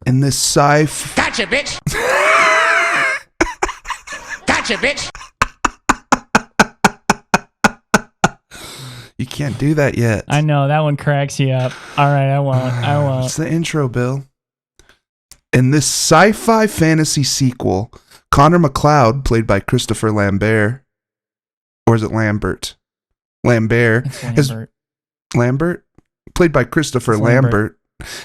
In this Gotcha, bitch. Gotcha, bitch. You can't do that yet. I know, that one cracks you up. All right, I won't. It's the intro, Bill. In this sci-fi fantasy sequel, Connor McLeod, played by Christopher Lambert, or is it Lambert? Lambert. Lambert? Played by Christopher Lambert,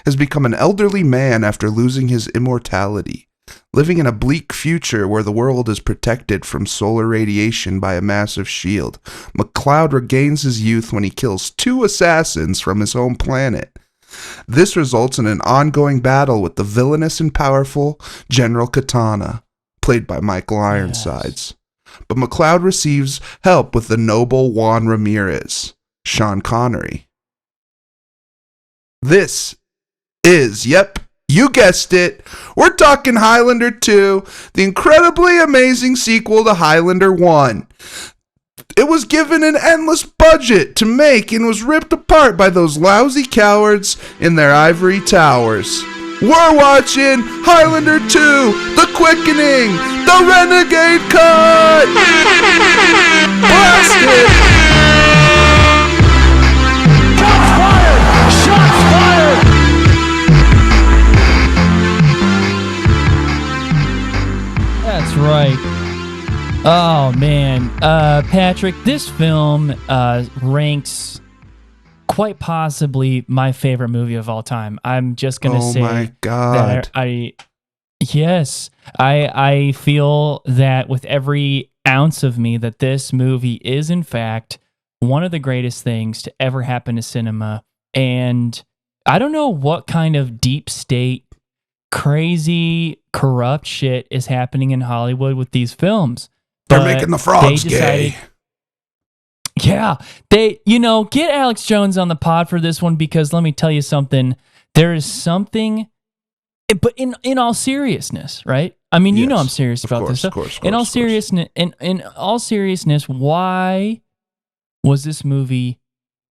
has become an elderly man after losing his immortality. Living in a bleak future where the world is protected from solar radiation by a massive shield, McLeod regains his youth when he kills 2 assassins from his home planet. This results in an ongoing battle with the villainous and powerful General Katana, played by Michael Ironsides. Yes. But McLeod receives help with the noble Juan Ramirez, Sean Connery. This is, yep, you guessed it, we're talking Highlander 2, the incredibly amazing sequel to Highlander 1. It was given an endless budget to make and was ripped apart by those lousy cowards in their ivory towers. We're watching Highlander 2, The Quickening, the Renegade Cut! Blast it! Shots fired! Shots fired! That's right. Oh, man. Patrick, this film ranks quite possibly my favorite movie of all time. I'm just going to say my God. that I feel that with every ounce of me that this movie is, in fact, one of the greatest things to ever happen to cinema. And I don't know what kind of deep state, crazy, corrupt shit is happening in Hollywood with these films. They're making the frogs gay. Yeah, get Alex Jones on the pod for this one, because let me tell you something. There is something, but in all seriousness, right? I mean, Yes, I'm serious about this stuff. In all seriousness, why was this movie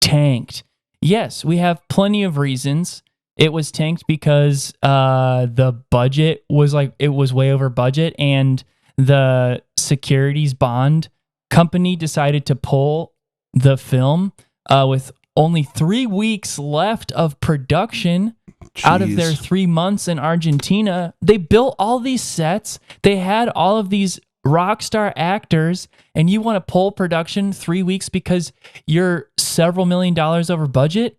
tanked? Yes, we have plenty of reasons. It was tanked because the budget was way over budget, and the securities bond company decided to pull the film with only 3 weeks left of production. Out of their 3 months in Argentina. They built all these sets. They had all of these rock star actors, and you want to pull production 3 weeks because you're several $1 million over budget?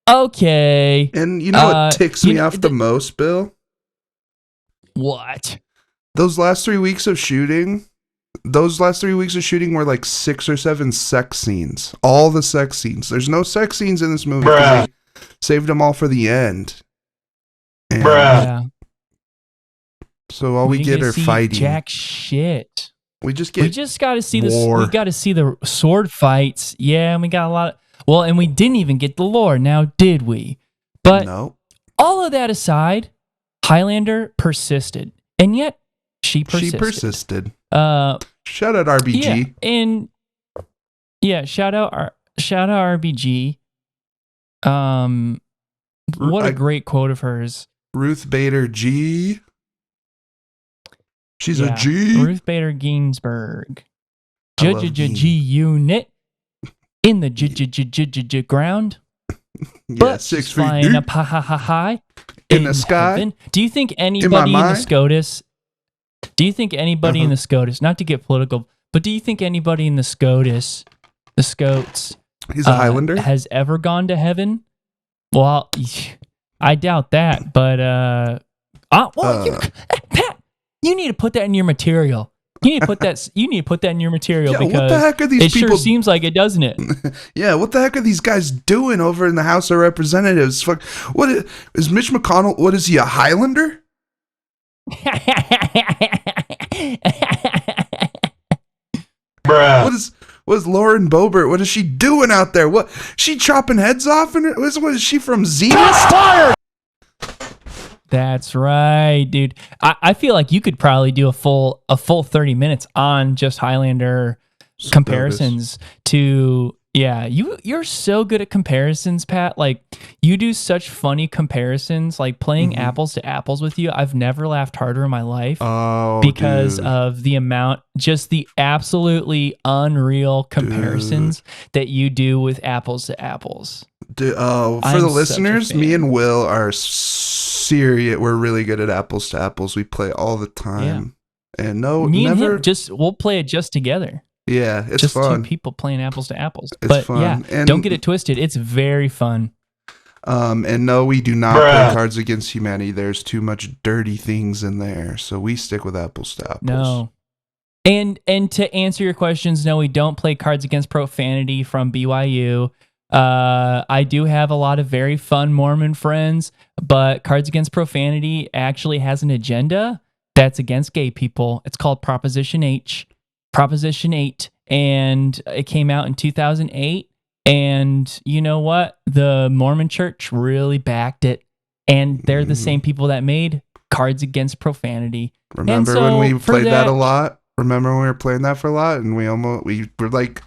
Okay. And you know what ticks me off the most, Bill? What? Those last 3 weeks of shooting were like 6 or 7 sex scenes. All the sex scenes. There's no sex scenes in this movie. They saved them all for the end. And Yeah. so all we get are fighting. Jack shit. We just got to see this. war. We got to see the sword fights. Yeah, and we got a lot of, and we didn't even get the lore. Now, did we? But no. All of that aside, Highlander persisted. And yet she persisted. Shout out RBG. Yeah, and shout out RBG. What a great quote of hers. Ruth Bader G. She's a G. Ruth Bader Ginsburg. G unit in the ground. Yeah, 6 feet flying deep. up high In the sky. Heaven. Do you think anybody in the SCOTUS? Not to get political, but do you think anybody in the SCOTUS, the Scots, He's a Highlander? has ever gone to heaven? Well, I doubt that, but Pat, you need to put that in your material. You need to put that in your material because what the heck are these people? Sure seems like it, doesn't it? Yeah, what the heck are these guys doing over in the House of Representatives? Fuck, what is Mitch McConnell? What is he, a Highlander? What is Lauren Boebert? What is she doing out there? What, she chopping heads off? And what is she from Zenith? Fired. That's right, dude. I feel like you could probably do a full 30 minutes on just Highlander comparisons to Yeah, you're so good at comparisons, Pat. Like you do such funny comparisons, like playing apples to apples with you. I've never laughed harder in my life because dude. of the amount, just the absolutely unreal comparisons that you do with apples to apples. For I'm the such a listeners, me fan. and Will are serious. We're really good at apples to apples. We play all the time. And Me and never. him we'll play it just together. Yeah, it's Just fun. two people playing apples to apples. It's But fun. yeah, And, don't get it twisted. It's very fun. And no, we do not play Cards Against Humanity. There's too much dirty things in there, so we stick with apples to apples. No. And to answer your questions, no, we don't play Cards Against Profanity from BYU. I do have a lot of very fun Mormon friends, but Cards Against Profanity actually has an agenda that's against gay people. It's called Proposition 8, and it came out in 2008. And you know what? The Mormon Church really backed it, and they're the same people that made Cards Against Profanity. Remember when we played that a lot? Remember when we were playing that for a lot, and we were like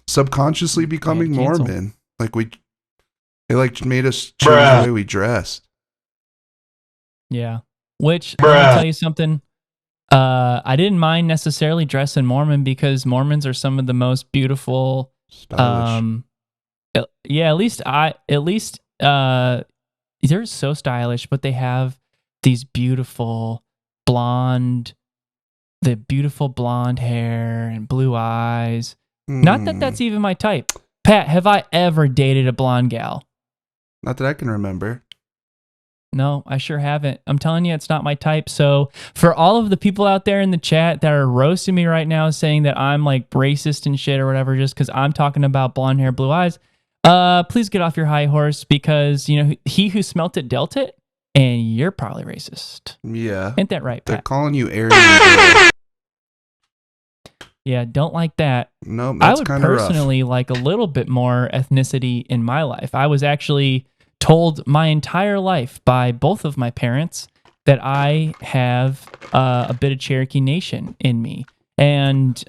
subconsciously becoming Mormon. Like they like made us change the way we dressed. Yeah. Which, let me tell you something. I didn't mind necessarily dressing Mormon because Mormons are some of the most beautiful, stylish. At least they're so stylish, but they have these beautiful blonde hair and blue eyes. Not that that's even my type. Pat, have I ever dated a blonde gal? Not that I can remember. No, I sure haven't. I'm telling you, it's not my type. So for all of the people out there in the chat that are roasting me right now, saying that I'm like racist and shit or whatever, just because I'm talking about blonde hair, blue eyes, please get off your high horse because, he who smelt it dealt it, and you're probably racist. Yeah. Ain't that right, Pat? They're calling you Aryan. Yeah, don't like that. No, that's kind of rough. I would personally like a little bit more ethnicity in my life. I was actually told my entire life by both of my parents that I have a bit of Cherokee Nation in me, and is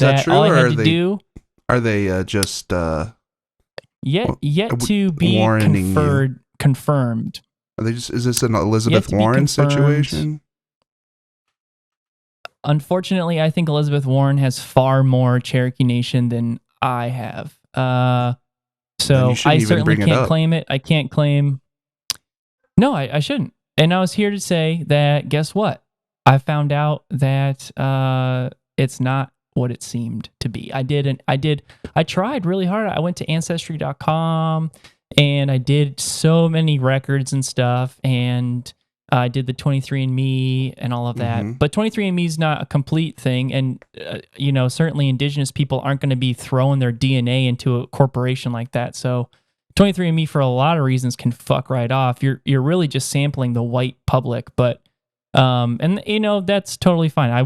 that true, all I or had to do. Are they just yet to be confirmed? Are they just? Is this an Elizabeth Warren situation? Unfortunately, I think Elizabeth Warren has far more Cherokee Nation than I have. So I certainly can't claim it. I can't claim. No, I shouldn't. And I was here to say that, guess what? I found out that it's not what it seemed to be. I tried really hard. I went to Ancestry.com and I did so many records and stuff. And I did the 23andMe and all of that. But 23andMe is not a complete thing. And, certainly indigenous people aren't going to be throwing their DNA into a corporation like that. So 23andMe, for a lot of reasons, can fuck right off. You're really just sampling the white public. But, that's totally fine. I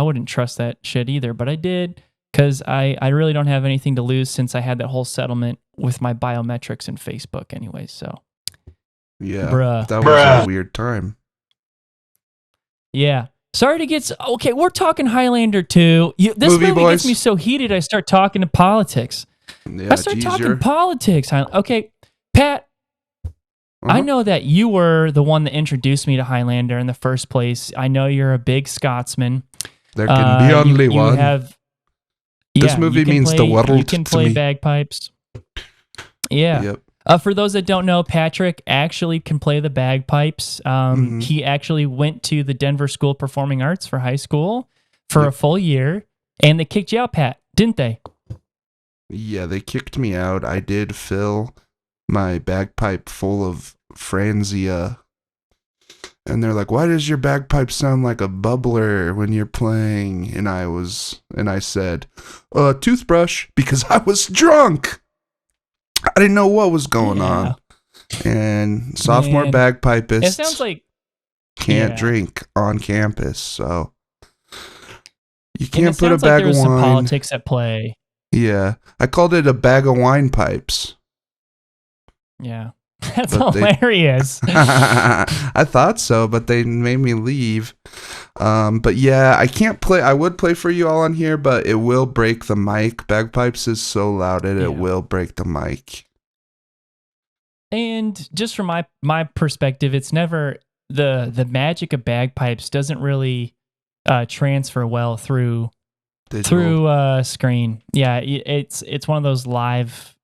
wouldn't trust that shit either. But I did because I really don't have anything to lose since I had that whole settlement with my biometrics in Facebook anyway. So. Yeah, Bruh. that was a weird time. Yeah. Sorry to get... Okay, we're talking Highlander 2. This movie gets me so heated, I start talking to politics. Yeah, I start talking politics. Okay, Pat, I know that you were the one that introduced me to Highlander in the first place. I know you're a big Scotsman. There can be only one. This movie means the world to me. You can play bagpipes. Yeah. Yep. For those that don't know, Patrick actually can play the bagpipes. He actually went to the Denver School of Performing Arts for high school for a full year, and they kicked you out, Pat, didn't they? Yeah, they kicked me out. I did fill my bagpipe full of Franzia, and they're like, "Why does your bagpipe sound like a bubbler when you're playing?" And I said, "Toothbrush," because I was drunk. I didn't know what was going on. And sophomore bagpipists it sounds like can't drink on campus, so you can't put a bag like of wine. Some politics at play. Yeah, I called it a bag of wine pipes. Yeah. That's But hilarious. I thought so, but they made me leave. But yeah, I can't play. I would play for you all on here, but it will break the mic. Bagpipes is so loud it will break the mic. And just from my perspective, it's never the magic of bagpipes doesn't really transfer well through screen. Yeah, it's one of those live.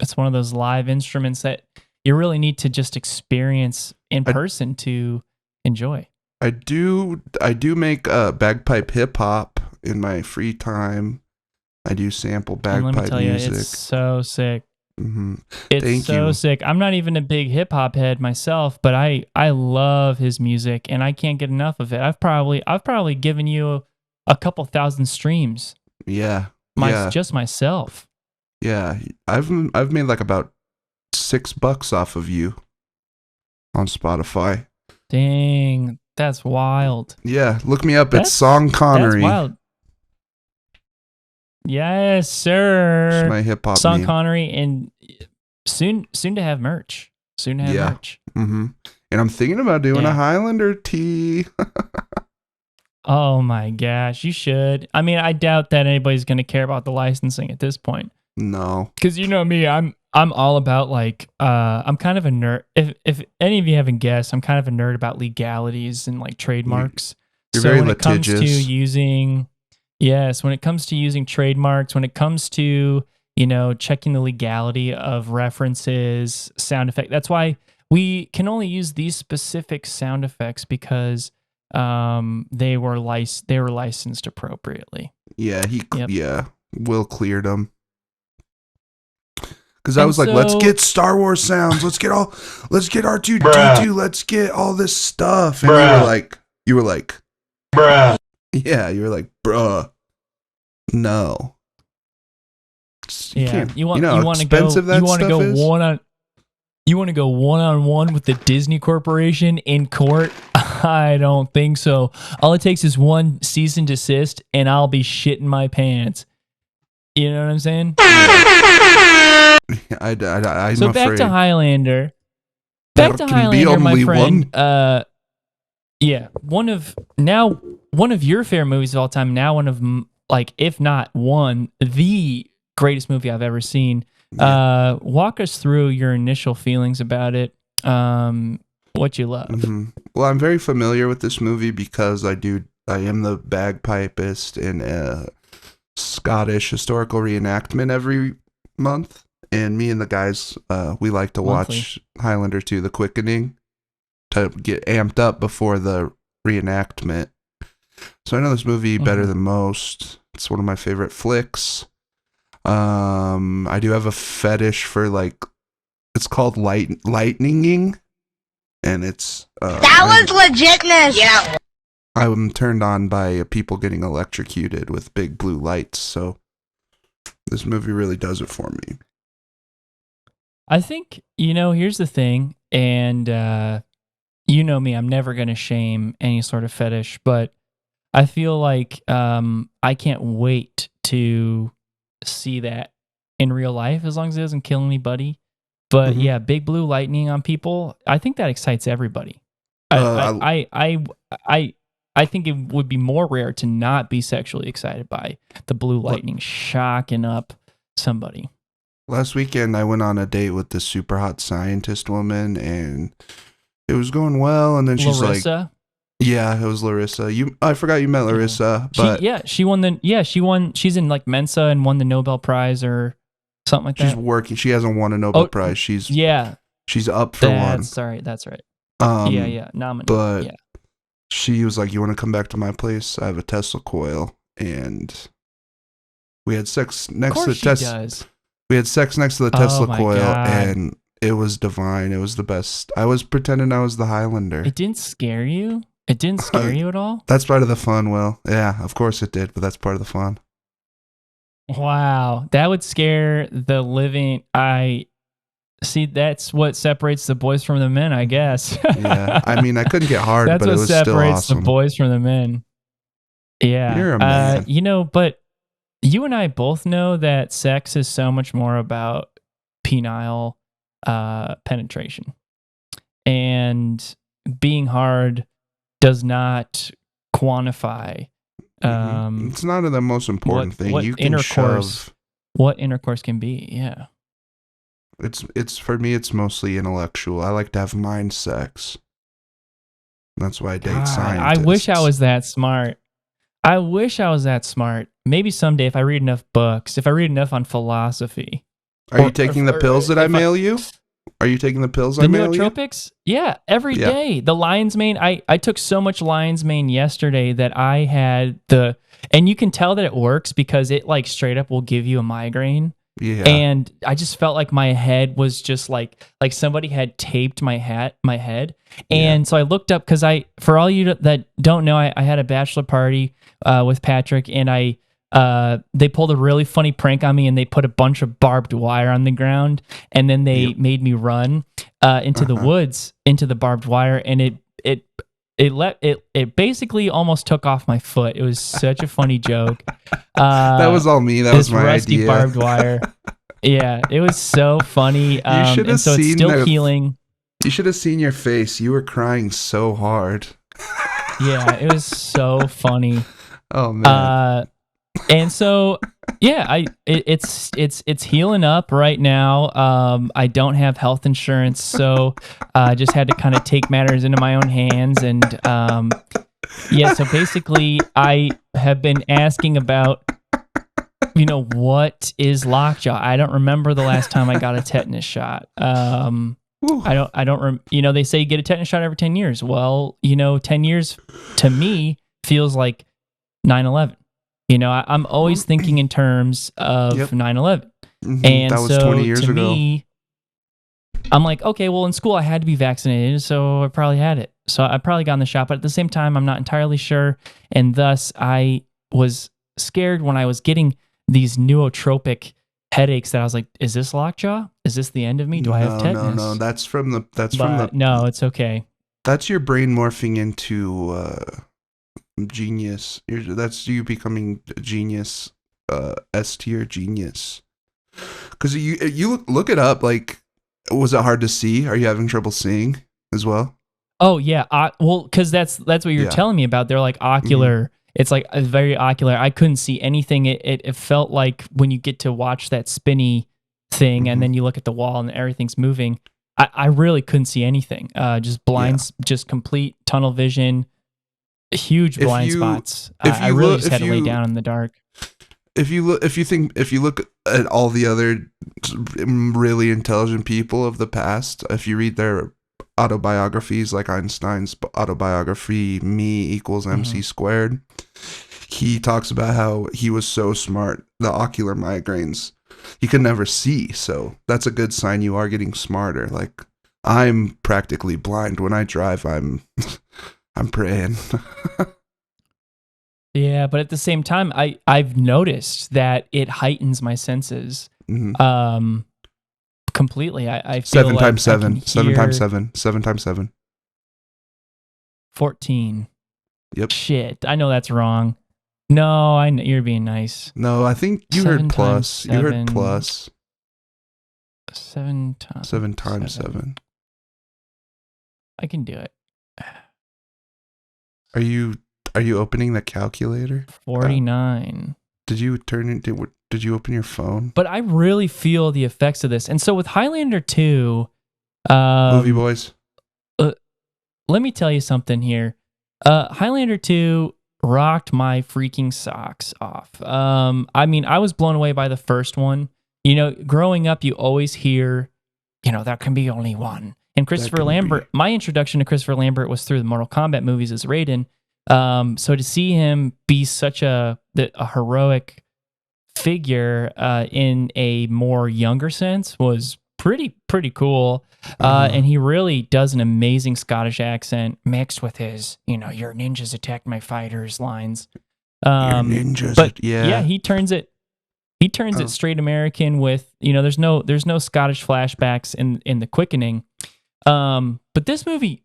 It's one of those live instruments that you really need to just experience in person to enjoy. I do make bagpipe hip hop in my free time. I do sample bagpipe and let me tell you, music. it's so sick. Mm-hmm. It's so sick. I'm not even a big hip hop head myself, but I love his music and I can't get enough of it. I've probably given you a couple thousand streams. Yeah. Just myself. Yeah. I've made like about $6 off of you on Spotify. Dang, that's wild. Yeah, look me up. It's Song Connery. That's wild. Yes, sir. It's my hip hop Song name. Connery, and soon to have merch. Soon to have merch. Mm-hmm. And I'm thinking about doing a Highlander tee. Oh my gosh, you should. I mean, I doubt that anybody's going to care about the licensing at this point. No, because you know me, I'm all about like I'm kind of a nerd. If any of you haven't guessed, I'm kind of a nerd about legalities and like trademarks. You're so very when litigious. it comes to using, when it comes to using trademarks, when it comes to checking the legality of references, sound effect. That's why we can only use these specific sound effects because they were licensed appropriately. Yeah, Will cleared them. Because I was like, let's get Star Wars sounds. Let's get R2D2. Let's get all this stuff. And you were like, bruh. Yeah, you were like, bruh. No. You want to go one-on-one with the Disney Corporation in court? I don't think so. All it takes is one cease and desist, and I'll be shitting my pants. You know what I'm saying? I'm so back afraid. to Highlander. Back to Highlander, my friend. One of your favorite movies of all time. Now one of if not the greatest movie I've ever seen. Walk us through your initial feelings about it. What you love. Mm-hmm. Well, I'm very familiar with this movie because I am the bagpipist in a Scottish historical reenactment every month. And me and the guys, we like to watch Highlander 2, The Quickening, to get amped up before the reenactment. So I know this movie better than most. It's one of my favorite flicks. I do have a fetish for it's called lightninging, and it's that was legitness. Yeah. I'm turned on by people getting electrocuted with big blue lights. So this movie really does it for me. I think, here's the thing, and you know me, I'm never going to shame any sort of fetish, but I feel like I can't wait to see that in real life as long as it doesn't kill anybody. But big blue lightning on people, I think that excites everybody. I think it would be more rare to not be sexually excited by the blue lightning shocking up somebody. Last weekend, I went on a date with this super hot scientist woman, and it was going well. And then she's Larissa? like, "Yeah, it was Larissa. I forgot you met Larissa, but she won. She's in Mensa and won the Nobel Prize or something like that. She's working. She hasn't won a Nobel Prize. She's up for one. Sorry, that's right. Nominated. But she was like, "You want to come back to my place? I have a Tesla coil," and we had sex next to the Tesla. We had sex next to the Tesla coil, and it was divine. It was the best. I was pretending I was the Highlander. It didn't scare you? It didn't scare you at all? That's part of the fun, Will. Yeah, of course it did, but that's part of the fun. Wow. That would scare the living... See, that's what separates the boys from the men, I guess. Yeah, I mean, I couldn't get hard, but it was still awesome. That's what separates the boys from the men. Yeah. You're a man. But you and I both know that sex is so much more about penile penetration. And being hard does not quantify. It's not the most important thing. What You can intercourse, shove. what intercourse can be. Yeah. It's for me. It's mostly intellectual. I like to have mind sex. That's why I date God, scientists. I wish I was that smart. I wish I was that smart. Maybe someday if I read enough books, if I read enough on philosophy. Are you taking the pills that I mail you? Are you taking the pills I mail you? The nootropics? Yeah, every day. The lion's mane. I took so much lion's mane yesterday that I had and you can tell that it works because it like straight up will give you a migraine. Yeah. And I just felt like my head was just like somebody had taped my head. And so I looked up because for all you that don't know, I had a bachelor party with Patrick, and they pulled a really funny prank on me, and they put a bunch of barbed wire on the ground, and then they made me run into the woods, into the barbed wire, and it basically almost took off my foot. It was such a funny joke. That was all me. That was my rusty idea. Barbed wire. Yeah, it was so funny. And so it's still healing. You should have seen your face. You were crying so hard. Yeah, it was so funny. Oh man. And so yeah, it's healing up right now. I don't have health insurance, so I just had to kind of take matters into my own hands. And so basically I have been asking about, what is lockjaw? I don't remember the last time I got a tetanus shot. They say you get a tetanus shot every 10 years. Well, 10 years to me feels like 9/11. I'm always thinking in terms of 9/11. And that was so 20 years to ago. me, I'm like, okay, well, in school I had to be vaccinated, so I probably had it. So I probably gotten the shot, but at the same time, I'm not entirely sure. And thus, I was scared when I was getting these nootropic headaches that I was like, is this lockjaw? Is this the end of me? Do I have tetanus? No. No, it's okay. That's your brain morphing into genius. That's you becoming genius, S tier genius. Because you look it up. Like, was it hard to see? Are you having trouble seeing as well? Oh yeah, because that's what you're telling me about. They're like ocular. It's like a very ocular. I couldn't see anything. It felt like when you get to watch that spinny thing, and then you look at the wall and everything's moving. I really couldn't see anything. Just blinds, just complete tunnel vision. Huge blind spots. I really just had to lay down in the dark. If you look at all the other really intelligent people of the past, if you read their autobiographies, like Einstein's autobiography, Me equals MC squared, he talks about how he was so smart, the ocular migraines, he could never see. So that's a good sign you are getting smarter. Like, I'm practically blind when I drive. I'm praying. Yeah, but at the same time, I've noticed that it heightens my senses. Completely. I feel 7 like times 7. 7 hear times 7. 7 times 7. 14. Yep. Shit, I know that's wrong. No, I know you're being nice. No, I think you 7 heard plus. times You heard 7. plus. 7 times 7 times 7. I can do it. Are you opening the calculator? 49. Did you open your phone? But I really feel the effects of this. And so with Highlander 2, Movie boys. let me tell you something here. Highlander 2 rocked my freaking socks off. I mean, I was blown away by the first one. Growing up, you always hear, there can be only one. And Christopher Lambert, my introduction to Christopher Lambert was through the Mortal Kombat movies as Raiden. So to see him be such a heroic figure in a more younger sense was pretty cool. And he really does an amazing Scottish accent mixed with his, your ninjas attacked my fighters lines. Your ninjas, but he turns it straight American with, there's no Scottish flashbacks in the quickening. But this movie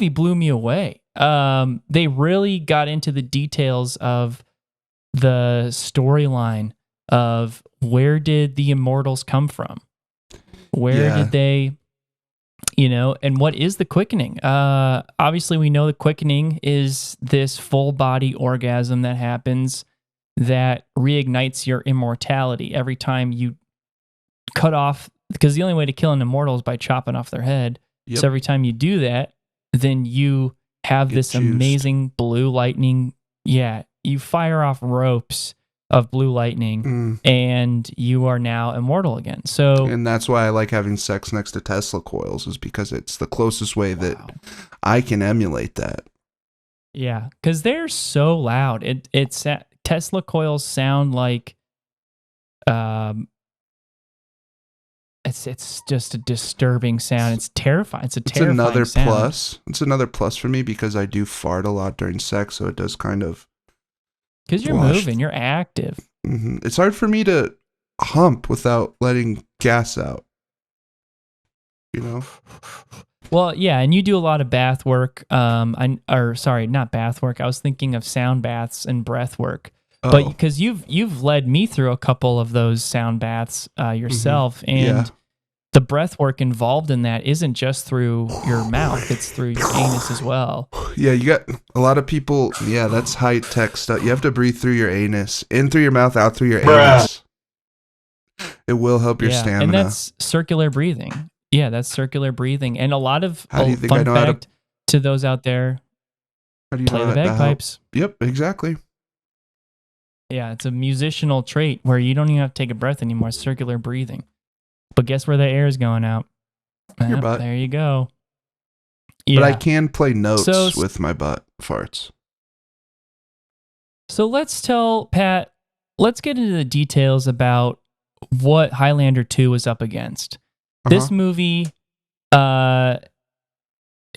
blew me away. They really got into the details of the storyline of where did the immortals come from? Where did they, and what is the quickening? Obviously, we know the quickening is this full body orgasm that happens that reignites your immortality every time you cut off, because the only way to kill an immortal is by chopping off their head. Yep. So every time you do that, then you have this juiced. amazing blue lightning. Yeah, you fire off ropes of blue lightning and you are now immortal again. So, and that's why I like having sex next to Tesla coils, is because it's the closest way that I can emulate that. Yeah, because they're so loud. It's Tesla coils sound like it's just a disturbing sound. It's terrifying. It's another sound. plus. It's another plus for me because I do fart a lot during sex, so it does kind of. Because you're moving, you're active. Mm-hmm. It's hard for me to hump without letting gas out. Well, yeah, and you do a lot of bath work. Not bath work. I was thinking of sound baths and breath work. But because you've led me through a couple of those sound baths yourself, and the breath work involved in that isn't just through your mouth; it's through your anus as well. Yeah, you got a lot of people. Yeah, that's high tech stuff. You have to breathe through your anus, in through your mouth, out through your anus. It will help your stamina. And that's circular breathing. Yeah, that's circular breathing, and a lot of fun fact to those out there. How do you play the bagpipes? Yep, exactly. Yeah, it's a musical trait where you don't even have to take a breath anymore. It's circular breathing. But guess where the air is going out? Your butt. There you go. Yeah. But I can play notes with my butt farts. So let's get into the details about what Highlander 2 was up against. This movie got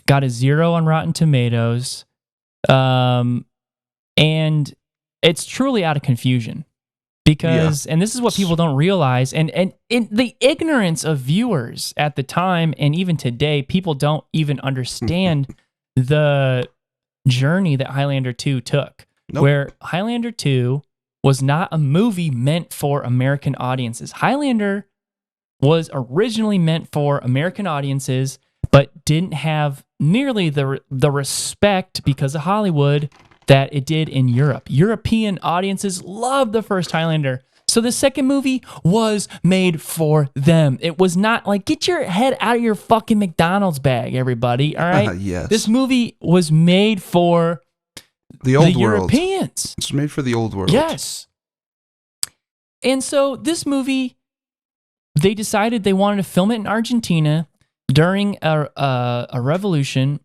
a 0 on Rotten Tomatoes. And it's truly out of confusion because, and this is what people don't realize, and in the ignorance of viewers at the time, and even today, people don't even understand the journey that Highlander 2 took, where Highlander 2 was not a movie meant for American audiences. Highlander was originally meant for American audiences, but didn't have nearly the respect because of Hollywood that it did in Europe. European audiences loved the first Highlander. So the second movie was made for them. It was not like, get your head out of your fucking McDonald's bag, everybody. All right? Yes. This movie was made for the old world. Europeans. It's made for the old world. Yes. And so this movie, they decided they wanted to film it in Argentina during a revolution,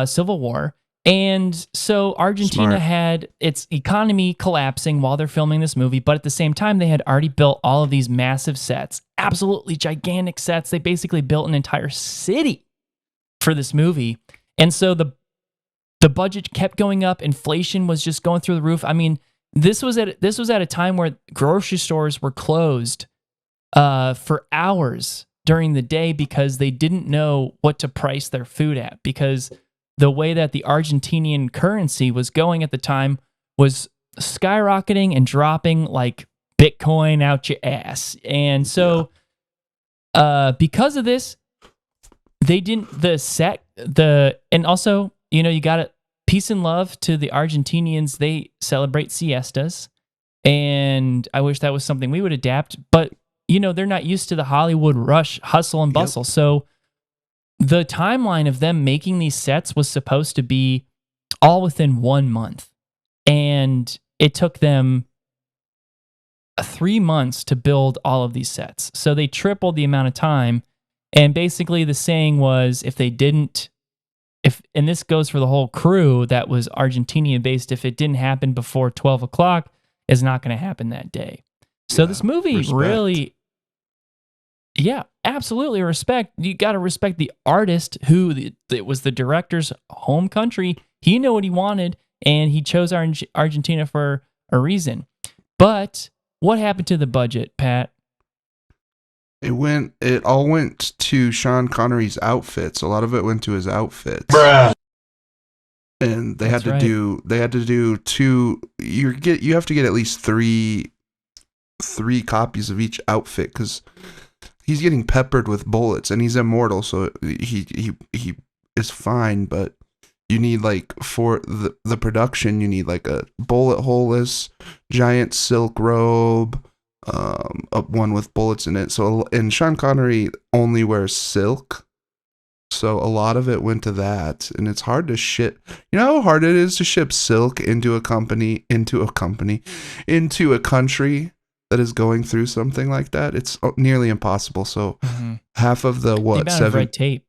civil war. And so Argentina had its economy collapsing while they're filming this movie, but at the same time, they had already built all of these massive sets, absolutely gigantic sets. They basically built an entire city for this movie. And so the budget kept going up. Inflation was just going through the roof. I mean, this was at a time where grocery stores were closed for hours during the day because they didn't know what to price their food at, because the way that the Argentinian currency was going at the time was skyrocketing and dropping like Bitcoin out your ass. And so because of this, they didn't, and also, you got to peace and love to the Argentinians. They celebrate siestas. And I wish that was something we would adapt, but they're not used to the Hollywood rush, hustle and bustle. Yep. So the timeline of them making these sets was supposed to be all within 1 month. And it took them 3 months to build all of these sets. So they tripled the amount of time. And basically the saying was, and this goes for the whole crew that was Argentinian based, if it didn't happen before 12 o'clock, it's not going to happen that day. So this movie really, absolutely respect. You got to respect the artist it was the director's home country. He knew what he wanted, and he chose Argentina for a reason. But what happened to the budget, Pat? It all went to Sean Connery's outfits. A lot of it went to his outfits. Bruh. And they had to do two. You have to get at least three copies of each outfit, because he's getting peppered with bullets, and he's immortal, so he is fine. But you need, like, for the production, you need like a bullet holeless giant silk robe, one with bullets in it. So, and Sean Connery only wears silk, so a lot of it went to that, and it's hard to ship. You know how hard it is to ship silk into a country that is going through something like that? It's nearly impossible. So half of the red tape.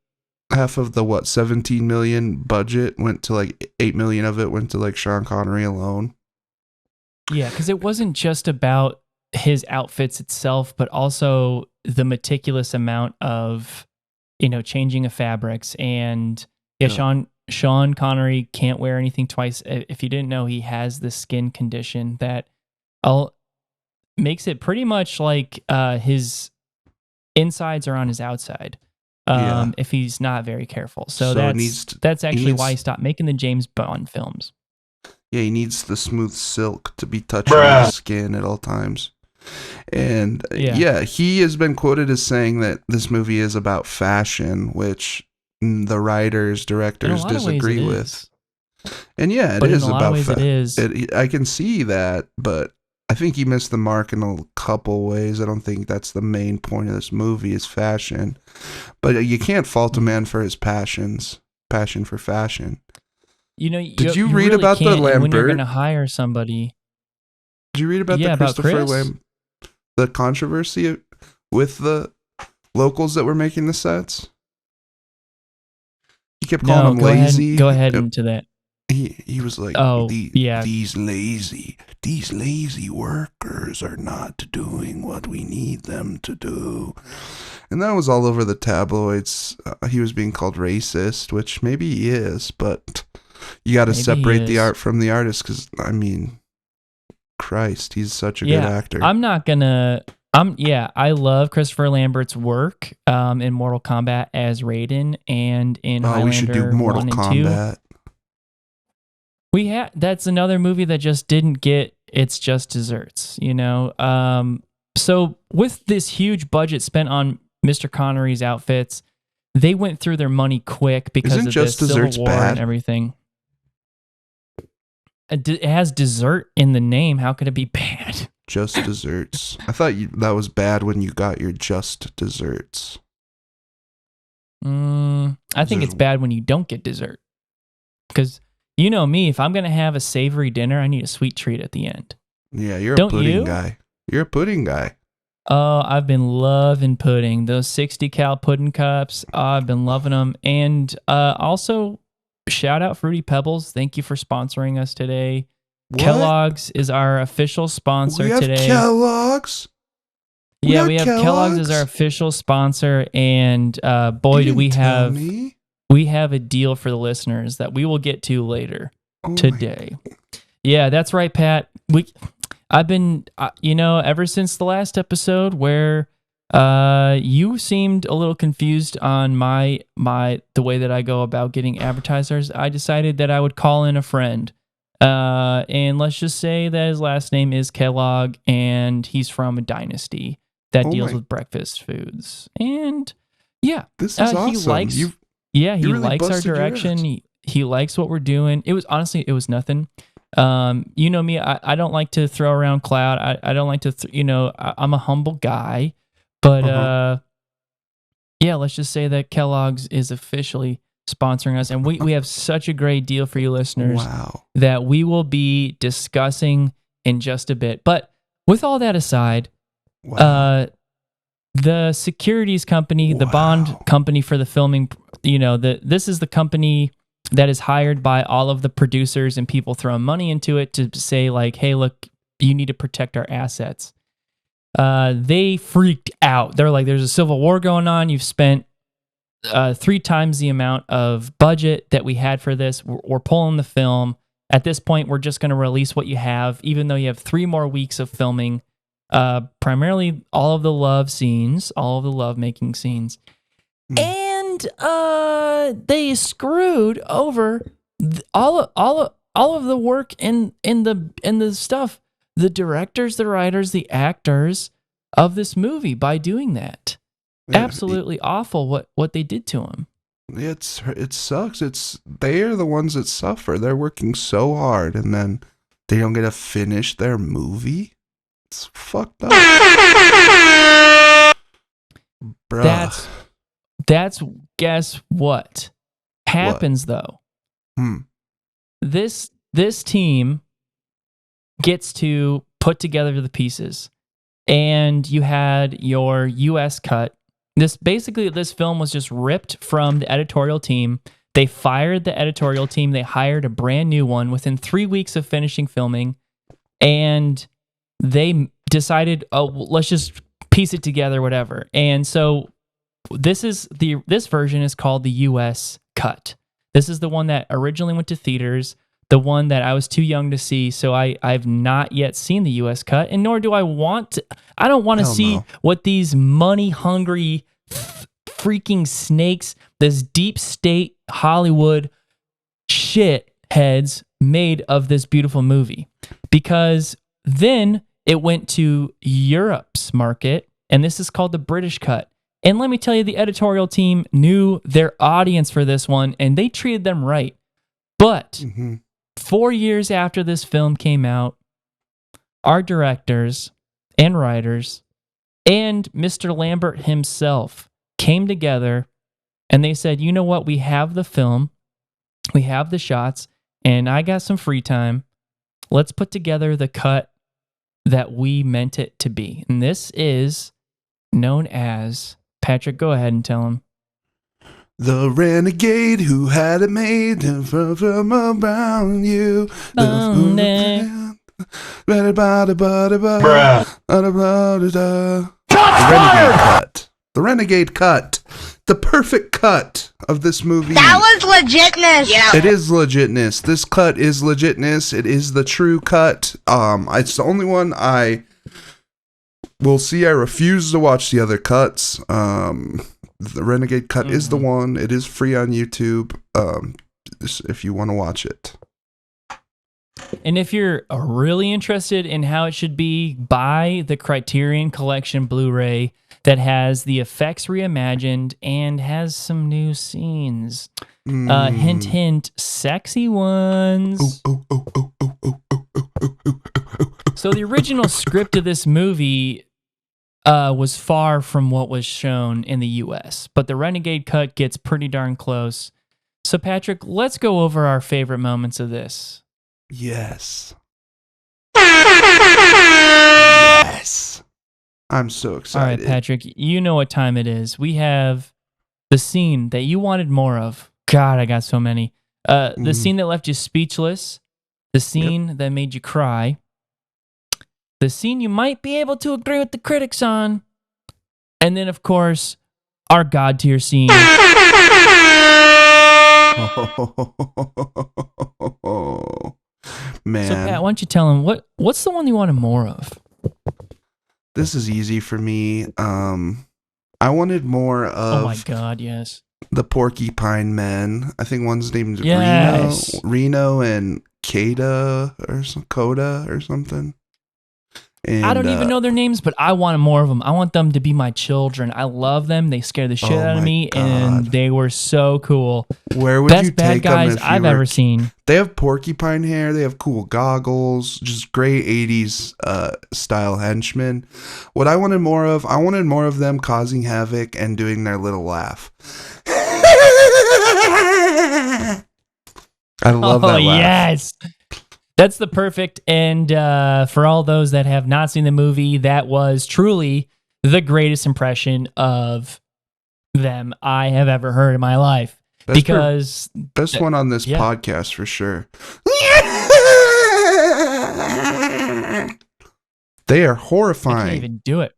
Half of the 17 million budget went to, like, 8 million of it went to, like, Sean Connery alone. Yeah, because it wasn't just about his outfits itself, but also the meticulous amount of, changing of fabrics. And Sean Connery can't wear anything twice. If you didn't know, he has this skin condition that makes it pretty much like his insides are on his outside. If he's not very careful. So that's actually why he stopped making the James Bond films. Yeah, he needs the smooth silk to be touching his skin at all times. And he has been quoted as saying that this movie is about fashion, which the writers, directors disagree with. And it is about fashion. I can see that, but I think he missed the mark in a couple ways. I don't think that's the main point of this movie is fashion. But you can't fault a man for his passion for fashion. Did you read about the Lambert? When you're going to hire somebody. Did you read about the Christopher Lambert? The controversy with the locals that were making the sets? He kept calling them lazy. Go ahead into that. He was like, these lazy workers are not doing what we need them to do. And that was all over the tabloids. He was being called racist, which maybe he is, but you got to separate the art from the artist because, I mean, Christ, he's such a good actor. I love Christopher Lambert's work in Mortal Kombat as Raiden and in Highlander we should do Mortal 1 and Kombat. 2. That's another movie that just didn't get its just desserts, So with this huge budget spent on Mr. Connery's outfits, they went through their money quick because of the Civil War and everything. It has dessert in the name. How could it be bad? Just desserts. I thought that was bad when you got your just desserts. I think it's bad when you don't get dessert. Because you know me, if I'm going to have a savory dinner, I need a sweet treat at the end. Yeah, you're a pudding guy. You're a pudding guy. Oh, I've been loving pudding. Those 60 cal pudding cups, I've been loving them. And also, shout out Fruity Pebbles. Thank you for sponsoring us today. What? Kellogg's is our official sponsor today. Kellogg's? We have Kellogg's as our official sponsor. And boy, do we have... We have a deal for the listeners that we will get to later today. Yeah, that's right, Pat. I've been, ever since the last episode where you seemed a little confused on the way that I go about getting advertisers. I decided that I would call in a friend, and let's just say that his last name is Kellogg, and he's from a dynasty that deals with breakfast foods. And this is awesome. He likes. He really likes our direction. He likes what we're doing. It was nothing. You know me, I don't like to throw around cloud. I don't like to, I'm a humble guy. But let's just say that Kellogg's is officially sponsoring us. And we have such a great deal for you listeners that we will be discussing in just a bit. But with all that aside, the securities company, the bond company for the filming, this is the company that is hired by all of the producers and people throwing money into it to say like, hey, look, you need to protect our assets. They freaked out. They're like, there's a civil war going on. You've spent 3 times the amount of budget that we had for this. We're pulling the film. At this point, we're just going to release what you have, even though you have 3 more weeks of filming, primarily all of the love scenes, all of the love-making scenes. And they screwed over all of the work and the stuff, the directors, the writers, the actors of this movie by doing that. Absolutely awful what they did to him. It sucks. They are the ones that suffer. They're working so hard, and then they don't get to finish their movie. It's fucked up. Bruh. That's guess what happens though. This team gets to put together the pieces, and you had your US cut. This film was just ripped from the editorial team. They fired the editorial team. They hired a brand new one within 3 weeks of finishing filming, and they decided, let's just piece it together, whatever. And so this version is called the US cut. This is the one that originally went to theaters, the one that I was too young to see, so I've not yet seen the US cut, and nor do I want to. I don't want to see what these money-hungry freaking snakes, this deep state Hollywood shitheads made of this beautiful movie. Because then it went to Europe's market, and this is called the British cut. And let me tell you, the editorial team knew their audience for this one, and they treated them right. But 4 years after this film came out, our directors and writers and Mr. Lambert himself came together, and they said, you know what? We have the film, we have the shots, and I got some free time. Let's put together the cut that we meant it to be. And this is known as, Patrick, go ahead and tell him. The renegade who had it made from around you. The renegade cut. The perfect cut of this movie. That was legitness. Yeah. It is legitness. This cut is legitness. It is the true cut. It's the only one I will see. I refuse to watch the other cuts. The renegade cut is the one. It is free on YouTube. If you want to watch it. And if you're really interested in how it should be, buy the Criterion Collection Blu-ray that has the effects reimagined and has some new scenes. Hint, hint, sexy ones. So the original script of this movie was far from what was shown in the US, but the Renegade cut gets pretty darn close. So Patrick, let's go over our favorite moments of this. Yes. Yes. I'm so excited. All right, Patrick, you know what time it is. We have the scene that you wanted more of. God, I got so many. The scene that left you speechless. The scene that made you cry. The scene you might be able to agree with the critics on. And then, of course, our God tier scene. Man. So, Pat, why don't you tell him, what's the one you wanted more of? This is easy for me. I wanted more of... Oh my God, yes. The Porcupine Men. I think one's named Yes. Reno and Coda or something. And, I don't even know their names, but I want more of them. I want them to be my children. I love them. They scare the shit out of me, and they were so cool. Where would Best you bad take guys them if I've ever seen. They have porcupine hair. They have cool goggles. Just great 80s style henchmen. What I wanted more of them causing havoc and doing their little laugh. I love that laugh. Yes. That's the perfect, and for all those that have not seen the movie, that was truly the greatest impression of them I have ever heard in my life. Best one on this podcast for sure. They are horrifying. I can't even do it.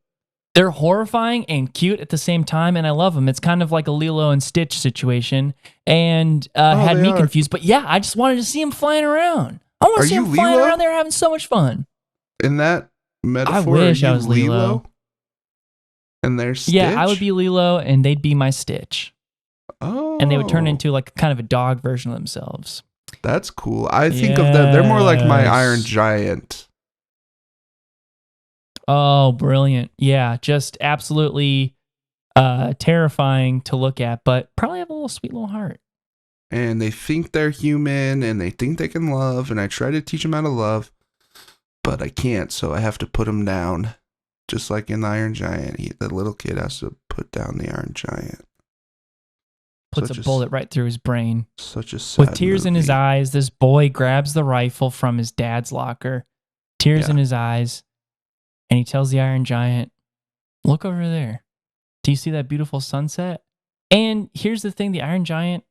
They're horrifying and cute at the same time, and I love them. It's kind of like a Lilo and Stitch situation, and had me confused. But yeah, I just wanted to see them flying around. I want to see them flying around there having so much fun. In that metaphor, I wish I was Lilo. And they're Stitch? Yeah, I would be Lilo, and they'd be my Stitch. Oh. And they would turn into like kind of a dog version of themselves. That's cool. I think of them. They're more like my Iron Giant. Oh, brilliant. Yeah, just absolutely terrifying to look at, but probably have a little sweet little heart. And they think they're human, and they think they can love, and I try to teach them how to love, but I can't, so I have to put them down. Just like in the Iron Giant, the little kid has to put down the Iron Giant. Puts a bullet right through his brain. Such a sad With tears in his eyes, this boy grabs the rifle from his dad's locker, tears in his eyes, and he tells the Iron Giant, look over there. Do you see that beautiful sunset? And here's the thing, the Iron Giant,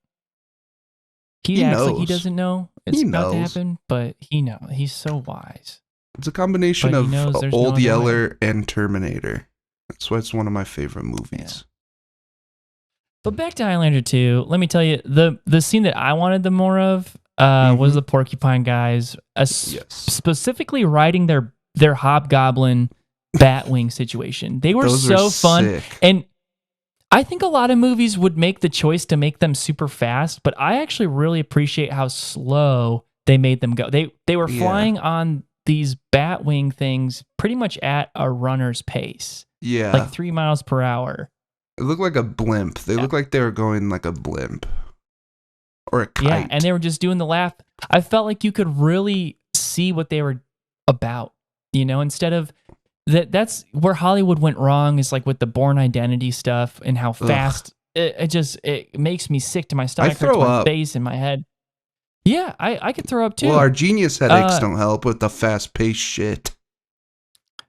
he acts like he doesn't know it's about to happen, but he knows. He's so wise. It's a combination But of he knows there's no Old other Yeller and Terminator. That's why it's one of my favorite movies. But back to Highlander 2, let me tell you, the scene that I wanted the more of was the Porcupine guys, specifically riding their hobgoblin Batwing situation. They were Those so are fun. sick. And I think a lot of movies would make the choice to make them super fast, but I actually really appreciate how slow they made them go. They were flying on these Batwing things pretty much at a runner's pace. Yeah. Like 3 miles per hour. It looked like a blimp. They looked like they were going like a blimp. Or a kite. Yeah, and they were just doing the laugh. I felt like you could really see what they were about, instead of that's where Hollywood went wrong, is like with the Bourne Identity stuff and how fast it makes me sick to my stomach. I throw my up. face in my head. Yeah, I could throw up too. Well, our genius headaches don't help with the fast-paced shit.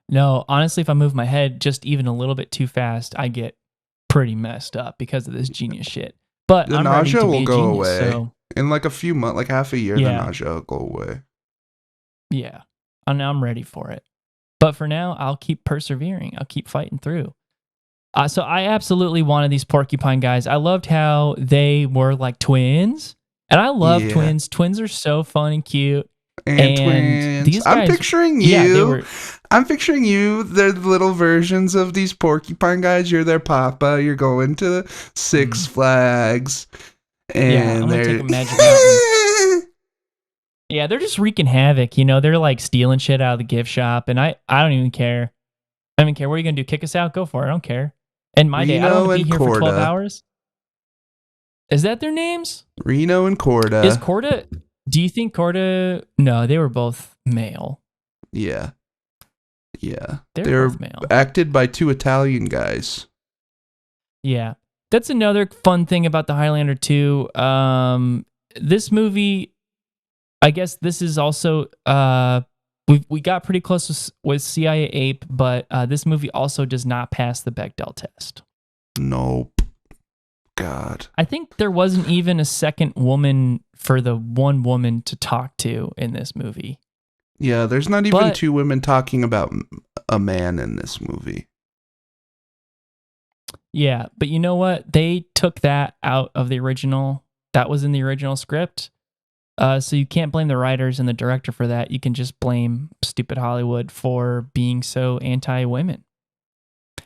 No, honestly, if I move my head just even a little bit too fast, I get pretty messed up because of this genius shit. But The I'm ready nausea to be will a go genius, away. so In like a few months, like half a year, the nausea will go away. yeah, I'm ready for it. But for now, I'll keep persevering. I'll keep fighting through. So I absolutely wanted these Porcupine guys. I loved how they were like twins. And I love twins. Twins are so fun and cute. And twins. These guys, I'm picturing you. Yeah, they were, I'm picturing you. They're the little versions of these Porcupine guys. You're their papa. You're going to Six Flags. And I'm they're... gonna take a Magic Mountain. Yeah, they're just wreaking havoc. They're like stealing shit out of the gift shop. And I don't even care. I don't even care. What are you going to do? Kick us out? Go for it. I don't care. And my day, I don't want to be here for 12 hours. Is that their names? Reno and Corda. Is Corda... Do you think Corda... No, they were both male. Yeah. Yeah. They're both male. Acted by two Italian guys. Yeah. That's another fun thing about the Highlander 2. This movie... I guess this is also... We got pretty close with CIA Ape, but this movie also does not pass the Bechdel test. Nope. God. I think there wasn't even a second woman for the one woman to talk to in this movie. Yeah, there's not even two women talking about a man in this movie. Yeah, but you know what? They took that out of the original. That was in the original script. So you can't blame the writers and the director for that. You can just blame stupid Hollywood for being so anti-women.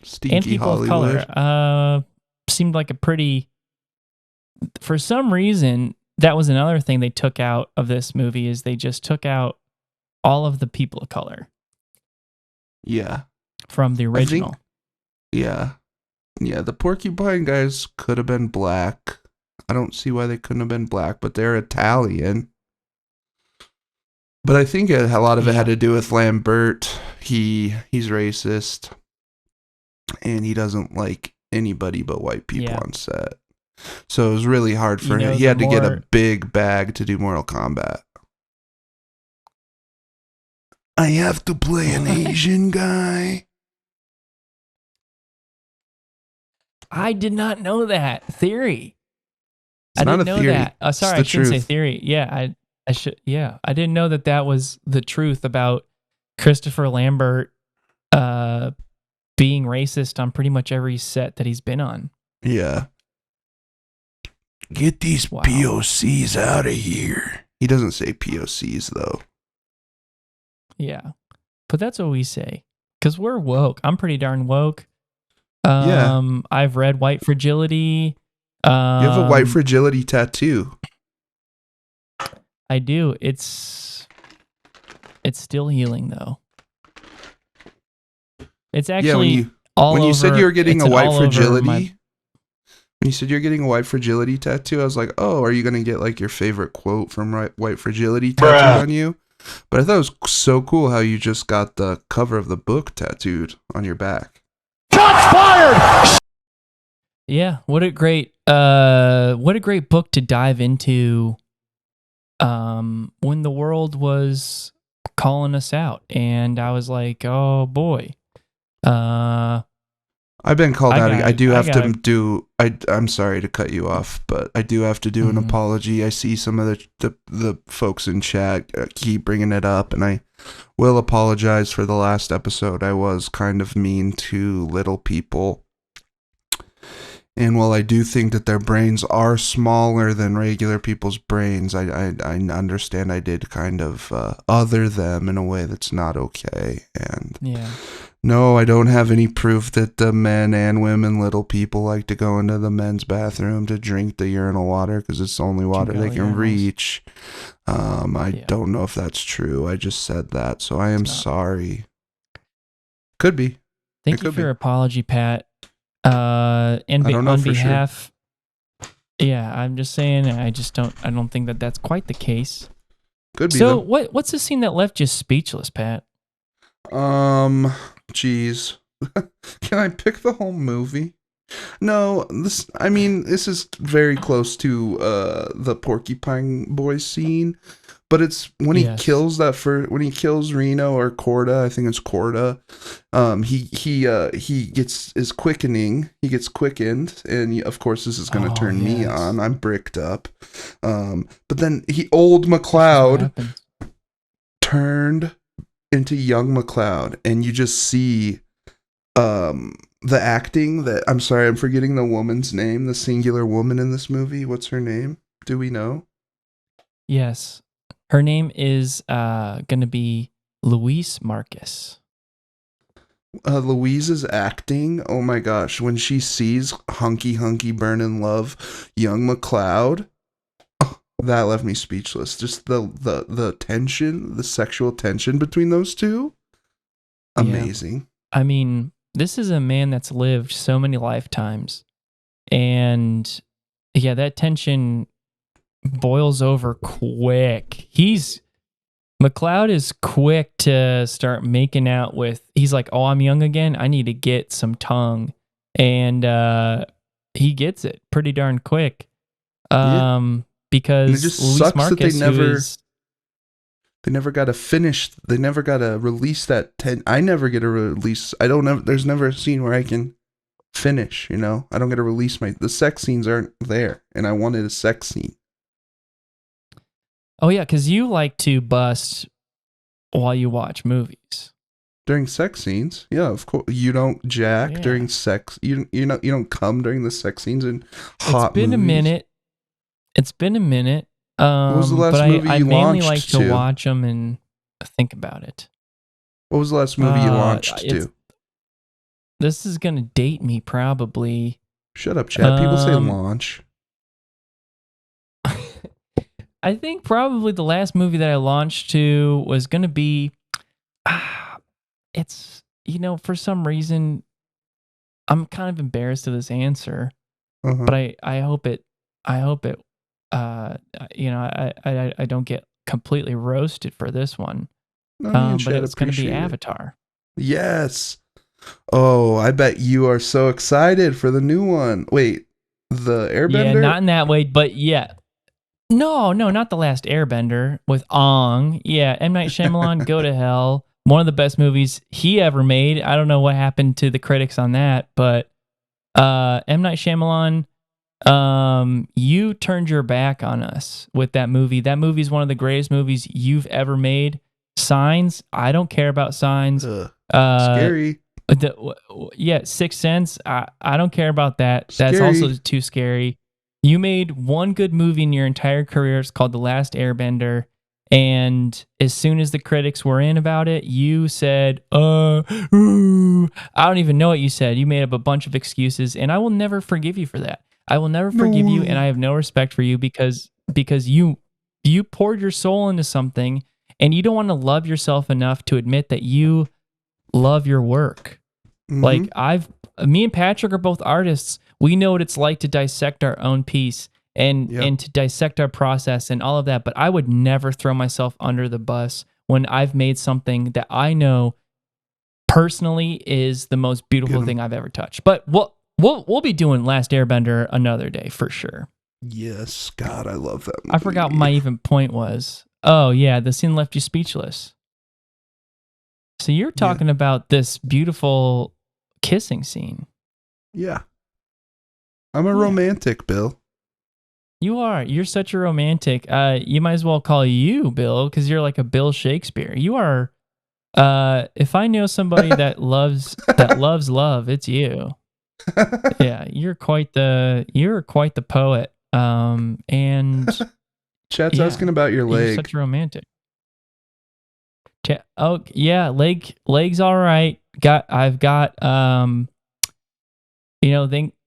Stinky and people Hollywood. of color. Seemed like a pretty... For some reason, that was another thing they took out of this movie, is they just took out all of the people of color. Yeah. From the original. Yeah, the Porcupine guys could have been black. I don't see why they couldn't have been black, but they're Italian. But I think a lot of it had to do with Lambert. He's racist. And he doesn't like anybody but white people on set. So it was really hard for him. He had to get a big bag to do Mortal Kombat. I have to play an Asian guy. I did not know that theory. It's not a theory. That. Sorry, I shouldn't say theory. Yeah, I should. Yeah, I didn't know that was the truth about Christopher Lambert being racist on pretty much every set that he's been on. Yeah. Get these POCs out of here. He doesn't say POCs though. Yeah, but that's what we say because we're woke. I'm pretty darn woke. I've read White Fragility. You have a white fragility tattoo. I do. It's still healing though. It's actually all When you said over- you were getting it's a an white all over fragility, my- when you said you're getting a white fragility tattoo, I was like, oh, are you gonna get like your favorite quote from white fragility tattooed on you? But I thought it was so cool how you just got the cover of the book tattooed on your back. Shots fired! Yeah, what a great book to dive into when the world was calling us out, and I was like, oh boy. I've been called out. I do have gotta- to do. I'm sorry to cut you off, but I do have to do an Mhm. apology. I see some of the folks in chat keep bringing it up, and I will apologize for the last episode. I was kind of mean to little people. And while I do think that their brains are smaller than regular people's brains, I understand I did kind of other them in a way that's not okay. And Yeah. no, I don't have any proof that the men and women, little people, like to go into the men's bathroom to drink the urinal water because it's the only water they can urinals. reach. I Yeah. don't know if that's true. I just said that, so I am It's not. sorry. Could be. Thank It you could for your be. apology, Pat. And I don't know on for sure. behalf, yeah, I'm just saying, I don't think that that's quite the case. Could be. So though. what's the scene that left you speechless, Pat? Geez. Can I pick the whole movie? No, this is very close to the Porcupine Boys scene, but it's when he Yes. kills when he kills Reno or Corda, I think it's Corda. He gets his quickening. He gets quickened, and of course this is going to Oh, turn me yes. on. I'm bricked up. But then old What McLeod happened? turned into young McLeod, and you just see the acting that I'm sorry, I'm forgetting the woman's name, the singular woman in this movie. What's her name? Do we know? Yes. Her name is going to be Louise Marcus. Louise's acting, oh my gosh, when she sees hunky burnin' love young McLeod, that left me speechless. Just the tension, the sexual tension between those two, amazing. I mean, this is a man that's lived so many lifetimes. And yeah, that tension boils over quick. McLeod is quick to start making out with. He's like, "Oh, I'm young again. I need to get some tongue," and he gets it pretty darn quick. Because And it just Luis sucks that Marcus, they never got to finish. They never got to release that. I never get a release. I don't know. There's never a scene where I can finish. I don't get to release the sex scenes aren't there, and I wanted a sex scene. oh yeah, because you like to bust while you watch movies. During sex scenes, yeah, of course. You don't jack Yeah. during sex. You don't come during the sex scenes in hot. It's been movies. a minute. It's been a minute. What was the last but movie I you mainly launched like to to? watch them and think about it. What was the last movie you launched it's- to? This is gonna date me probably. Shut up, Chad. People say um, launch. I think probably the last movie that I launched to was gonna be. It's for some reason, I'm kind of embarrassed of this answer, Uh-huh. but I hope it. I don't get completely roasted for this one. No, me and But Chad it's going to be appreciate it. Avatar. Yes. Oh, I bet you are so excited for the new one. Wait, the Airbender? Yeah, not in that way, but yeah. No, not The Last Airbender with Ong. Yeah, M. Night Shyamalan, go to hell. One of the best movies he ever made. I don't know what happened to the critics on that, but M. Night Shyamalan, you turned your back on us with that movie. That movie is one of the greatest movies you've ever made. Signs, I don't care about Signs. Ugh, Uh, scary. Sixth Sense. I don't care about that. That's Scary. also too scary. You made one good movie in your entire career. It's called The Last Airbender. And as soon as the critics were in about it, you said, I don't even know what you said. You made up a bunch of excuses, and I will never forgive you for that. I will never forgive you, and I have no respect for you because you poured your soul into something, and you don't want to love yourself enough to admit that you love your work. Like me and Patrick are both artists. We know what it's like to dissect our own piece and to dissect our process and all of that. But I would never throw myself under the bus when I've made something that I know personally is the most beautiful thing I've ever touched. But we'll be doing Last Airbender another day for sure. Yes, God, I love that movie. I forgot what my even point was. Oh yeah, the scene left you speechless. So you're talking about this beautiful kissing scene. Yeah. I'm a romantic, Bill. You are. You're such a romantic. You might as well call you Bill because you're like a Bill Shakespeare. You are. If I know somebody that loves love, it's you. Yeah, you're quite the poet. And Chat's asking about your leg. You're such a romantic. Oh yeah, leg's all right. I've got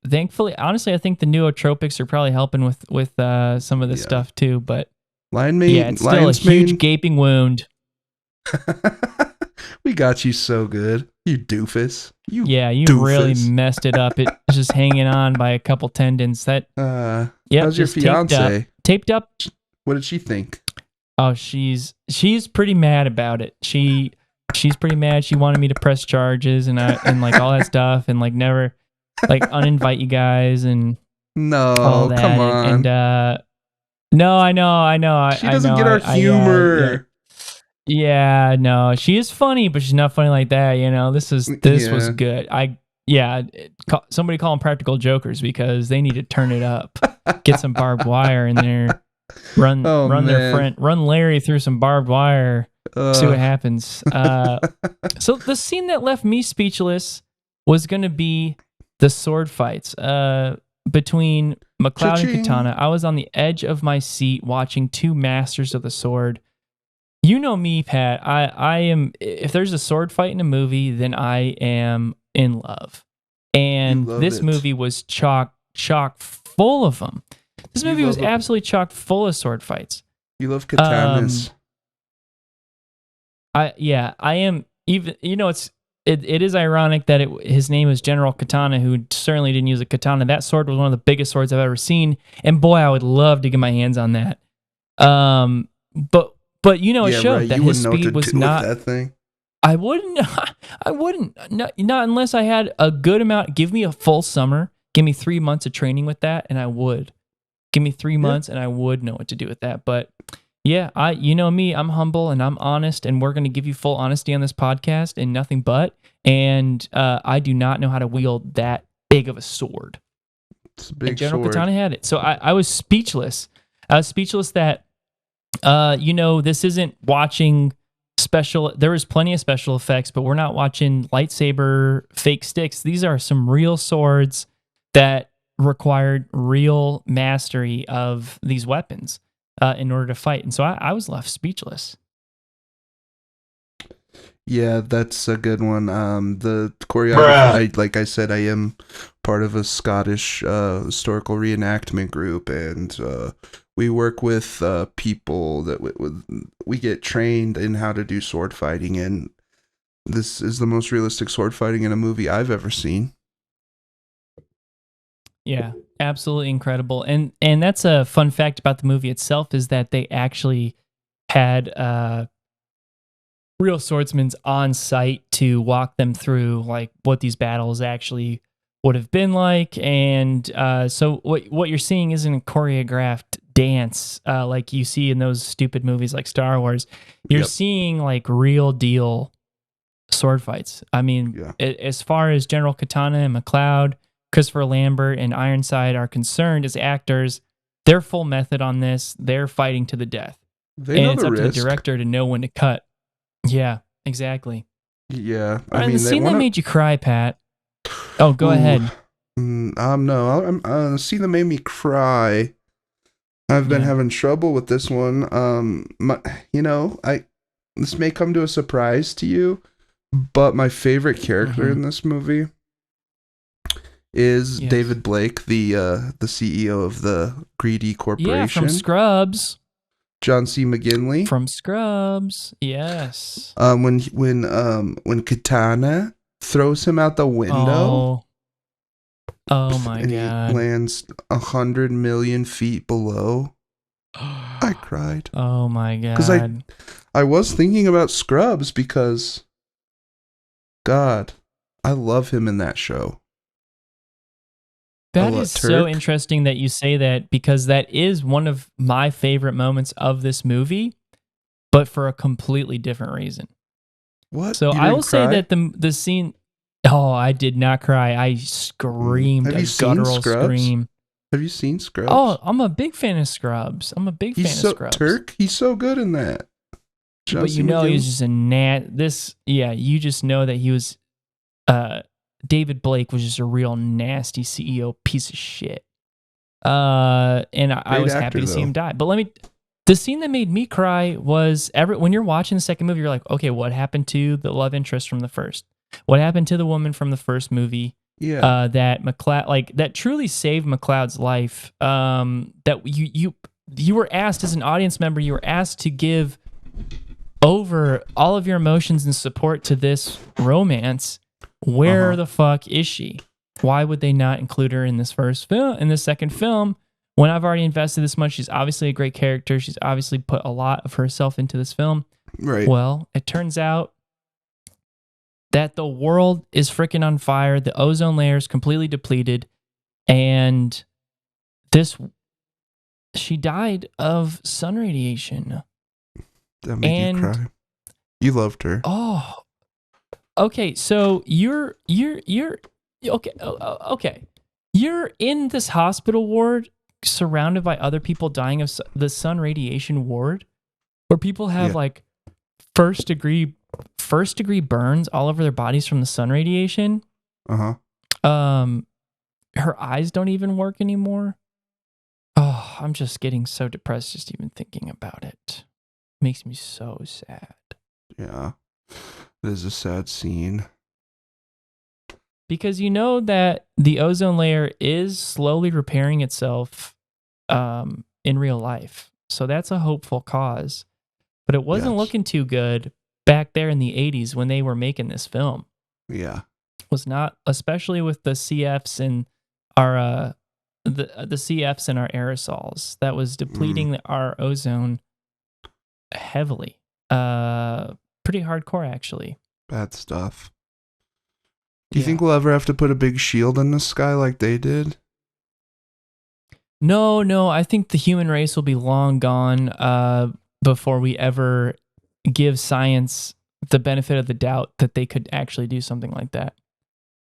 thankfully, honestly, I think the nootropics are probably helping with some of this stuff too. But it's still a huge gaping wound. We got you so good, you doofus. You really messed it up. It's just hanging on by a couple tendons. That how's your fiance? Taped up. What did she think? Oh, she's pretty mad about it. She's pretty mad. She wanted me to press charges and like all that stuff and like never like uninvite you guys and all that. Come on. No, I know. She doesn't get our humor. Yeah, no, she is funny, but she's not funny like that. This was good. Somebody call them practical jokers because they need to turn it up. Get some barbed wire in there. Run Larry through some barbed wire. See what happens. So the scene that left me speechless was going to be the sword fights between McLeod and Katana. I was on the edge of my seat watching two masters of the sword. You know me, Pat. I am. If there's a sword fight in a movie, then I am in love. And this movie was chock full of them. This movie was absolutely chock full of sword fights. You love katanas. I am. Even it is ironic that his name is General Katana, who certainly didn't use a katana. That sword was one of the biggest swords I've ever seen, and boy, I would love to get my hands on that. But it showed that his speed was not that thing. I wouldn't. Not unless I had a good amount. Give me a full summer. Give me 3 months of training with that, and I would. Give me 3 months, and I would know what to do with that. But yeah, you know me. I'm humble and I'm honest, and we're going to give you full honesty on this podcast and nothing but. And I do not know how to wield that big of a sword. It's a big and General sword. Katana had it, so I was speechless. I was speechless that. This isn't watching special. There was plenty of special effects, but we're not watching lightsaber fake sticks. These are some real swords that required real mastery of these weapons in order to fight. And so I was left speechless. Yeah, that's a good one. The choreography, like I said, I am part of a Scottish historical reenactment group, and we work with people that we get trained in how to do sword fighting, and this is the most realistic sword fighting in a movie I've ever seen. Yeah, absolutely incredible. And that's a fun fact about the movie itself is that they actually had real swordsmen on site to walk them through like what these battles actually would have been like. And so what you're seeing isn't a choreographed dance like you see in those stupid movies like Star Wars. You're seeing like real deal sword fights. I mean, as far as General Katana and McLeod, Christopher Lambert, and Ironside are concerned as actors, their full method on this, they're fighting to the death. And it's up to the director to know when to cut. Yeah, exactly. Yeah. And the scene that made you cry, Pat. Oh, go ahead. No, the scene that made me cry. I've been having trouble with this one. This may come to a surprise to you, but my favorite character in this movie is David Blake, the CEO of the Greedy Corporation. Yeah, from Scrubs. John C. McGinley from Scrubs. Yes. When Katana throws him out the window. Oh my and God. he lands 100 million feet below. I cried. Oh my God. Because I was thinking about Scrubs because, God, I love him in that show. That is so interesting that you say that, because that is one of my favorite moments of this movie, but for a completely different reason. What? So I will say that the scene. Oh, I did not cry. I screamed. Have you seen Scrubs? Scream. Have you seen Scrubs? Oh, I'm a big fan of Scrubs. He's fan of Scrubs. Turk, he's so good in that. But you know, he's just you just know that he was, David Blake was just a real nasty CEO piece of shit. And I was happy to see him die. But the scene that made me cry was when you're watching the second movie, you're like, okay, what happened to the love interest from the first? What happened to the woman from the first movie? Yeah. That McLeod, that truly saved McLeod's life. That you were asked as an audience member, you were asked to give over all of your emotions and support to this romance. Where the fuck is she? Why would they not include her in this second film? When I've already invested this much, she's obviously a great character. She's obviously put a lot of herself into this film. Right. Well, it turns out that the world is freaking on fire. The ozone layer is completely depleted. And she died of sun radiation. That made you cry. You loved her. Oh, okay. So you're okay. Okay. You're in this hospital ward surrounded by other people dying of the sun radiation ward, where people have like first degree burns all over their bodies from the sun radiation. Her eyes don't even work anymore. Oh, I'm just getting so depressed just even thinking about it. Makes me so sad. Yeah. It is a sad scene. Because you know that the ozone layer is slowly repairing itself in real life. So that's a hopeful cause. But it wasn't looking too good back there in the 80s when they were making this film. Yeah. It was not, especially with the CFs and our the CFs and our aerosols. That was depleting our ozone heavily. Pretty hardcore, actually. Bad stuff. Do you think we'll ever have to put a big shield in the sky like they did? No. I think the human race will be long gone before we ever give science the benefit of the doubt that they could actually do something like that.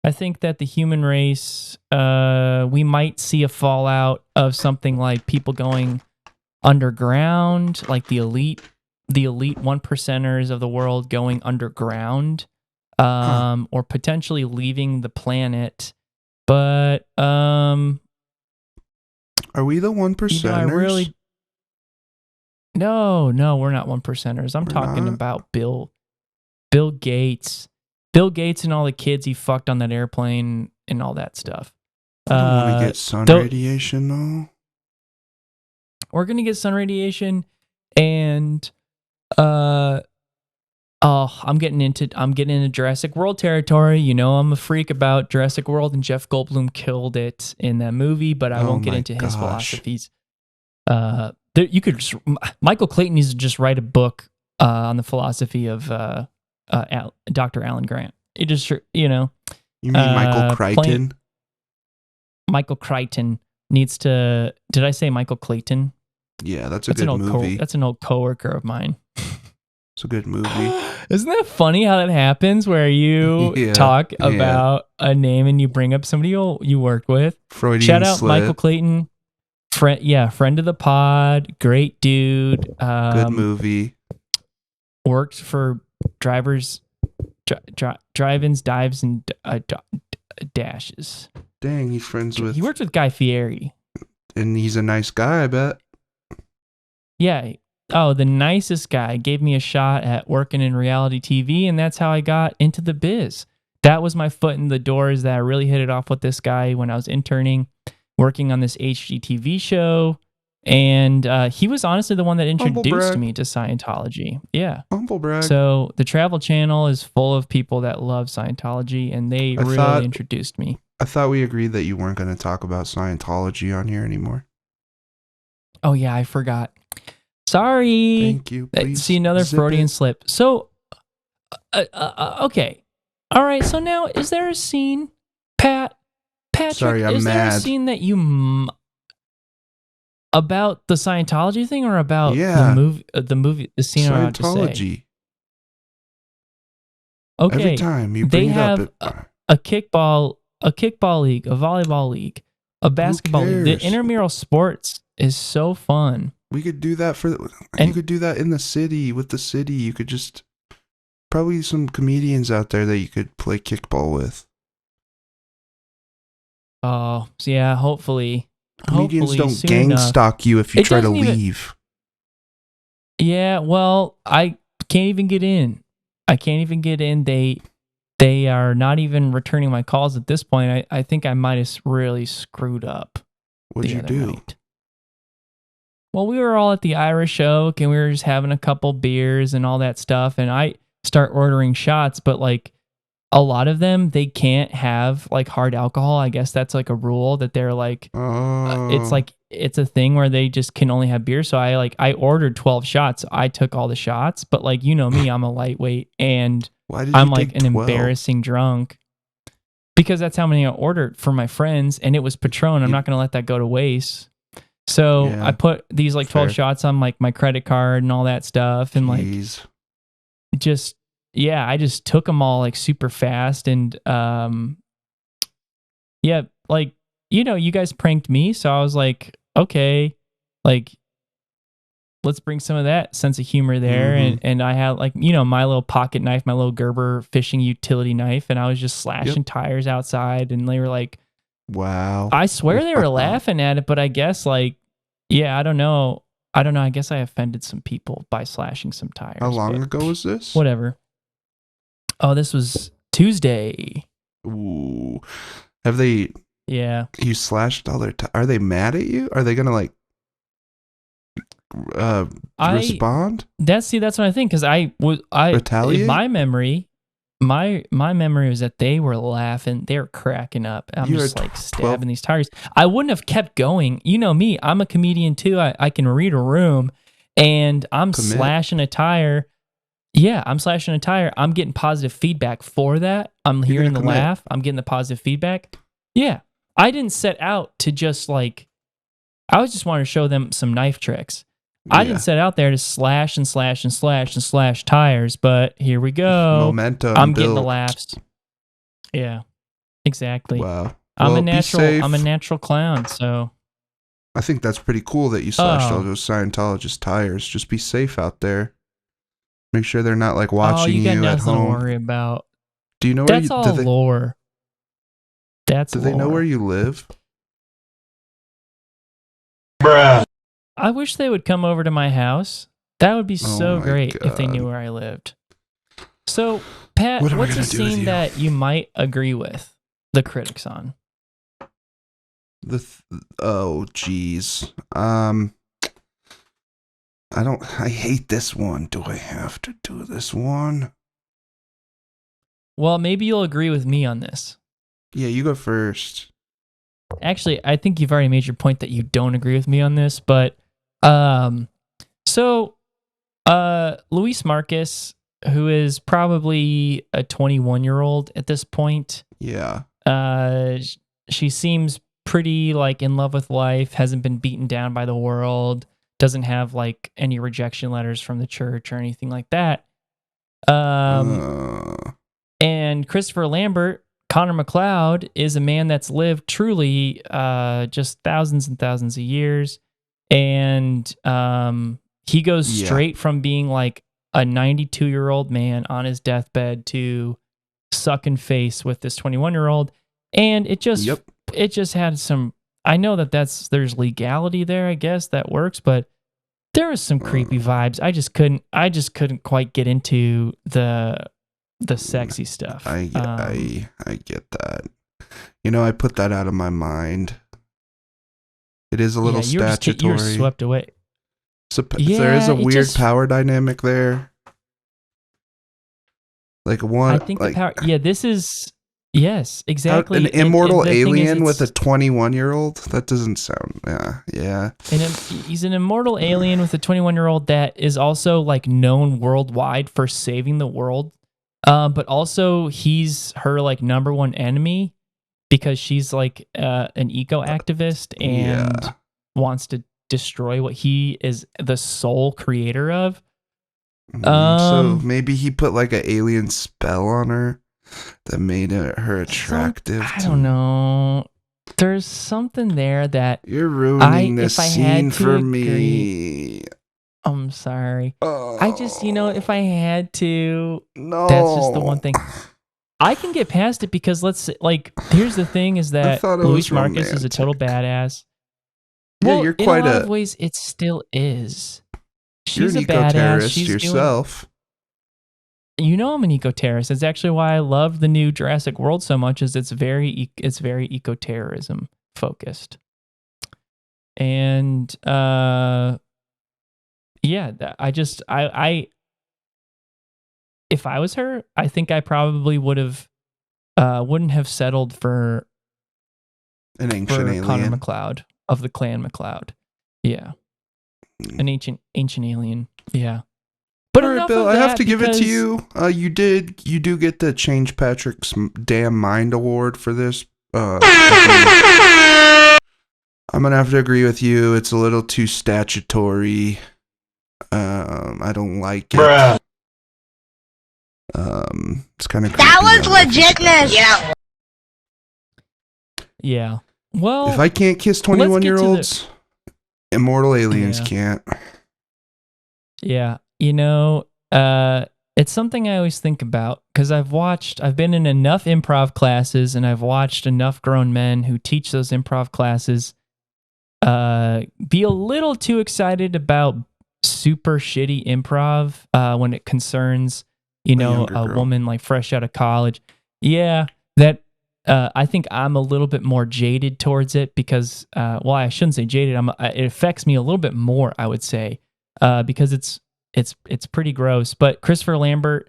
I think that the human race, we might see a fallout of something like people going underground, like the elite 1%ers of the world going underground, or potentially leaving the planet. But are we the 1%ers? No, we're not 1%ers. I'm talking about Bill Gates. Bill Gates and all the kids he fucked on that airplane and all that stuff. I don't want to get sun radiation though. We're gonna get sun radiation, and I'm getting into Jurassic World territory. You know, I'm a freak about Jurassic World, and Jeff Goldblum killed it in that movie. But I won't get into his philosophies. Michael Clayton needs to just write a book on the philosophy of Dr. Alan Grant. It just, you know. You mean Michael Crichton? Michael Crichton needs to. Did I say Michael Clayton? Yeah, that's a good movie. That's an old coworker of mine. It's a good movie. Isn't that funny how that happens, where you talk about a name and you bring up somebody you work with? Freudian Shout out slip. Michael Clayton. Friend of the pod, great dude. Good movie. Worked for drivers, drive-ins, dives, and dashes. Dang, he's friends with. He worked with Guy Fieri, and he's a nice guy, I bet. Yeah. Oh, the nicest guy. Gave me a shot at working in reality TV, and that's how I got into the biz. That was my foot in the doors that I really hit it off with this guy when I was interning, working on this HGTV show, And he was honestly the one that Humble introduced brag. me to Scientology. Yeah. Humble brag. So the Travel Channel is full of people that love Scientology, and they really introduced me. I thought we agreed that you weren't going to talk about Scientology on here anymore. Oh, yeah, I forgot. Sorry. Thank you. Please See, another zip Freudian it. slip. So, okay. All right. So now, is there a scene, Patrick, Sorry, I'm is there a mad. scene that you about the Scientology thing, or about Yeah. the scene I'm about to say? Scientology. Okay. Every time you They bring it have up, a kickball league, a volleyball league, a basketball league. The cares? intramural sports is so fun. we could do that you And- could do that in the city with the city. You could just probably some comedians out there that you could play kickball with. Oh, so yeah. Hopefully, Comedians don't soon gang enough. stalk you if you It try to doesn't even- leave. Yeah, well, I can't even get in. They are not even returning my calls at this point. I think I might have really screwed up. What'd the you other do? night. Well, we were all at the Irish Oak, and we were just having a couple beers and all that stuff, and I start ordering shots, but like a lot of them, they can't have like hard alcohol. I guess that's like a rule that they're like, Oh, it's a thing where they just can only have beer. So I ordered 12 shots. I took all the shots, but like, you know me, I'm a lightweight, and why did I'm you like take an 12? embarrassing drunk, because that's how many I ordered for my friends, and it was Patron. I'm not going to let that go to waste. So Yeah, I put these like 12 fair. shots on like my credit card and all that stuff, and like Jeez. I just took them all like super fast, and yeah, like, you know, you guys pranked me, so I was like, okay, like, let's bring some of that sense of humor there. Mhm. And I had like, you know, my little pocket knife, my little Gerber fishing utility knife, and I was just slashing tires outside, and they were like, Wow. I swear they were laughing at it, but I guess like, yeah, I don't know. I guess I offended some people by slashing some tires. How long but ago was this? Whatever. Oh, this was Tuesday. Ooh. Have they? Yeah. You slashed all their. Are they mad at you? Are they gonna like respond? That's what I think, because I Retaliate? in my memory, my memory was that they were laughing, they were cracking up. I'm You just are like 12 stabbing these tires. I wouldn't have kept going. You know me, I'm a comedian too. I can read a room, and I'm Commit. slashing a tire. Yeah, I'm slashing a tire. I'm getting positive feedback for that. I'm You're hearing the gonna commit. laugh. I'm getting the positive feedback. Yeah. I didn't set out to just like, I was just wanting to show them some knife tricks. I didn't set out there to slash and slash and slash and slash tires, but here we go. Momentum. I'm getting the built. laughs. Yeah, exactly. Wow. I'm Well, a be natural. safe. I'm a natural clown. So I think that's pretty cool that you slashed all Oh. those Scientologist tires. Just be safe out there. Make sure they're not like oh, watching you got you at nothing to home. worry about. Do you know where That's you all do they, lore. That's do they know lore. where you live? I wish they would come over to my house. That would be Oh so my great if they God. knew where I lived. So, Pat, What am I what's a gonna do with scene you? that you might agree with the critics on? Oh geez. I hate this one. Do I have to do this one? Well, maybe you'll agree with me on this. Yeah, you go first. Actually, I think you've already made your point that you don't agree with me on this, but Luis Marcus, who is probably a 21-year-old at this point, Yeah. she seems pretty like in love with life, hasn't been beaten down by the world, doesn't have like any rejection letters from the church or anything like that. And Christopher Lambert, Connor McLeod, is a man that's lived truly just thousands and thousands of years. And he goes straight from being like a 92-year-old man on his deathbed to sucking face with this 21-year-old. And it just had some, I know that there's legality there, I guess that works, but there was some creepy vibes. I just couldn't quite get into the sexy stuff. I get that. You know, I put that out of my mind. It is a little you were statutory. swept away. So there is a it weird just- power dynamic there. Like one, I think like the power. Yeah, this is yes, exactly. an immortal the thing is, alien with a it's- 21-year-old. That doesn't sound. Yeah. he's an immortal alien with a 21-year-old that is also like known worldwide for saving the world. But also he's her like number one enemy because she's like an eco activist and wants to destroy what he is the sole creator of. So maybe he put like an alien spell on her that made her attractive. I don't know. There's something there that You're ruining this if I had scene to for agree- me. I'm sorry. Oh, I just, if I had to, no, that's just the one thing. I can get past it because here's the thing is that thought it Luis was Marcus is a total badass. Yeah, Well, you're in quite a lot a. of ways, it still is. You're She's an a badass. eco-terrorist She's yourself. I'm an eco-terrorist. That's actually why I love the new Jurassic World so much. Is it's very eco-terrorism focused, and yeah, I if I was her, I think I probably wouldn't have settled for An ancient alien. Connor McLeod of the Clan McLeod. Yeah, an ancient alien. Yeah. But All right, enough Bill, of I have that to give it to because- you. You do get the Change Patrick's Damn Mind Award for this. I'm gonna have to agree with you. It's a little too statutory. I don't like it. Bruh. It's kind of That was legitness. Yeah. Yeah. Well, If I can't kiss 21-year-olds, immortal aliens Yeah. can't. yeah, it's something I always think about because I've been in enough improv classes and I've watched enough grown men who teach those improv classes be a little too excited about super shitty improv when it concerns, a younger girl. woman like fresh out of college. Yeah, that I think I'm a little bit more jaded towards it because, I shouldn't say jaded. It affects me a little bit more, I would say, because it's pretty gross. But Christopher Lambert,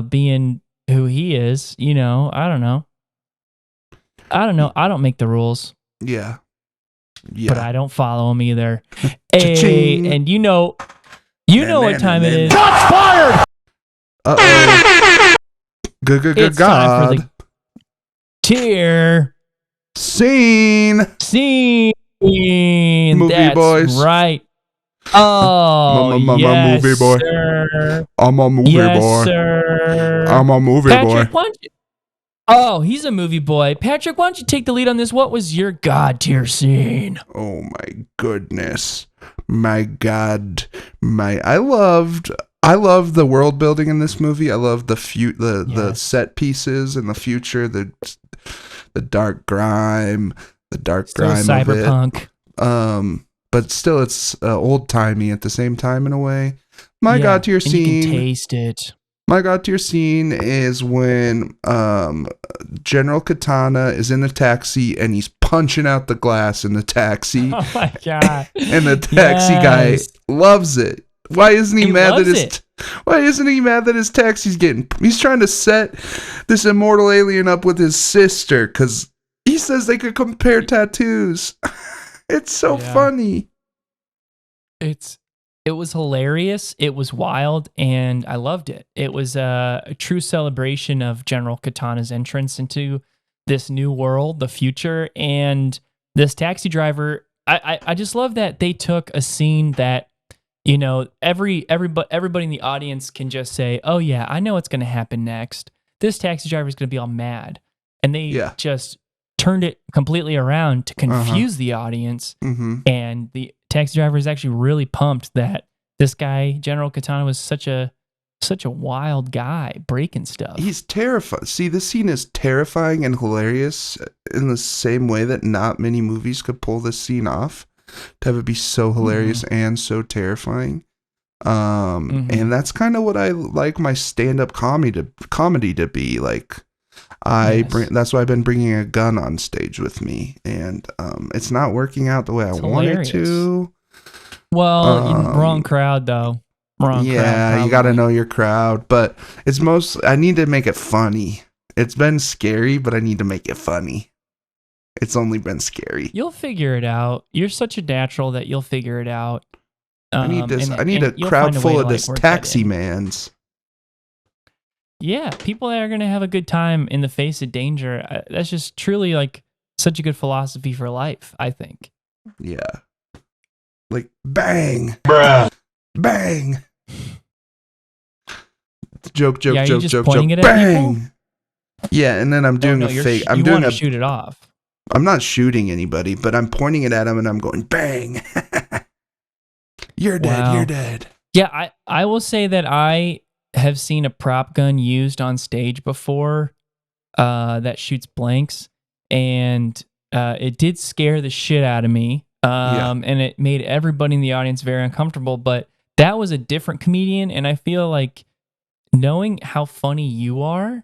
being who he is, I don't know. I don't make the rules, Yeah. but I don't follow them either. Cha-ching. And you know what time it is. Shots fired! Uh-oh. Good It's time for God. the tier Scene. scene. Movie That's boys. right. Oh, yes, movie boy. sir. I'm a movie Yes, boy. sir. I'm a movie Patrick, boy. why don't you... Oh, he's a movie boy. Patrick, why don't you take the lead on this? What was your God tier scene? Oh my goodness. My God. I love the world building in this movie. I love the Yes. set pieces in the future, the dark grime, Still grime cyberpunk. of it. But still it's old timey at the same time in a way. My Yeah, God tier and you scene. can taste it. My God tier scene is when General Katana is in the taxi and he's punching out the glass in the taxi. Oh my God. And the taxi Yes. guy loves it. Why isn't he, He mad that loves why isn't he mad that his taxi's he's trying to set this immortal alien up with his sister because he says they could compare tattoos. It's so Yeah. funny. It was hilarious. It was wild, and I loved it. It was a true celebration of General Katana's entrance into this new world, the future, and this taxi driver. I just love that they took a scene that everybody in the audience can just say, "Oh yeah, I know what's going to happen next. This taxi driver is going to be all mad," and they just turned it completely around to confuse the audience. Mm-hmm. And the taxi driver is actually really pumped that this guy, General Katana, was such a wild guy breaking stuff. He's terrifying. See, this scene is terrifying and hilarious in the same way that not many movies could pull this scene off. To have it be so hilarious and so terrifying. And that's kind of what I like my stand-up comedy to be like. Yes. That's why I've been bringing a gun on stage with me, and it's not working out the way I want it to. Well, wrong crowd though. Wrong crowd. Yeah, you got to know your crowd, but I need to make it funny. It's been scary, but I need to make it funny. It's only been scary. You'll figure it out. You're such a natural that you'll figure it out. I need a crowd full of this taxi mans. Yeah, people that are going to have a good time in the face of danger. That's just truly like such a good philosophy for life, I think. Yeah. Like, bang. Bruh. Bang. Joke, Yeah, you just pointing it at bang. people? Yeah, and then I'm doing a fake. I'm you doing want to shoot it off. I'm not shooting anybody, but I'm pointing it at him and I'm going, bang. You're dead. Wow. You're dead. Yeah, I will say that I have seen a prop gun used on stage before that shoots blanks, and it did scare the shit out of me. And it made everybody in the audience very uncomfortable, but that was a different comedian, and I feel like knowing how funny you are,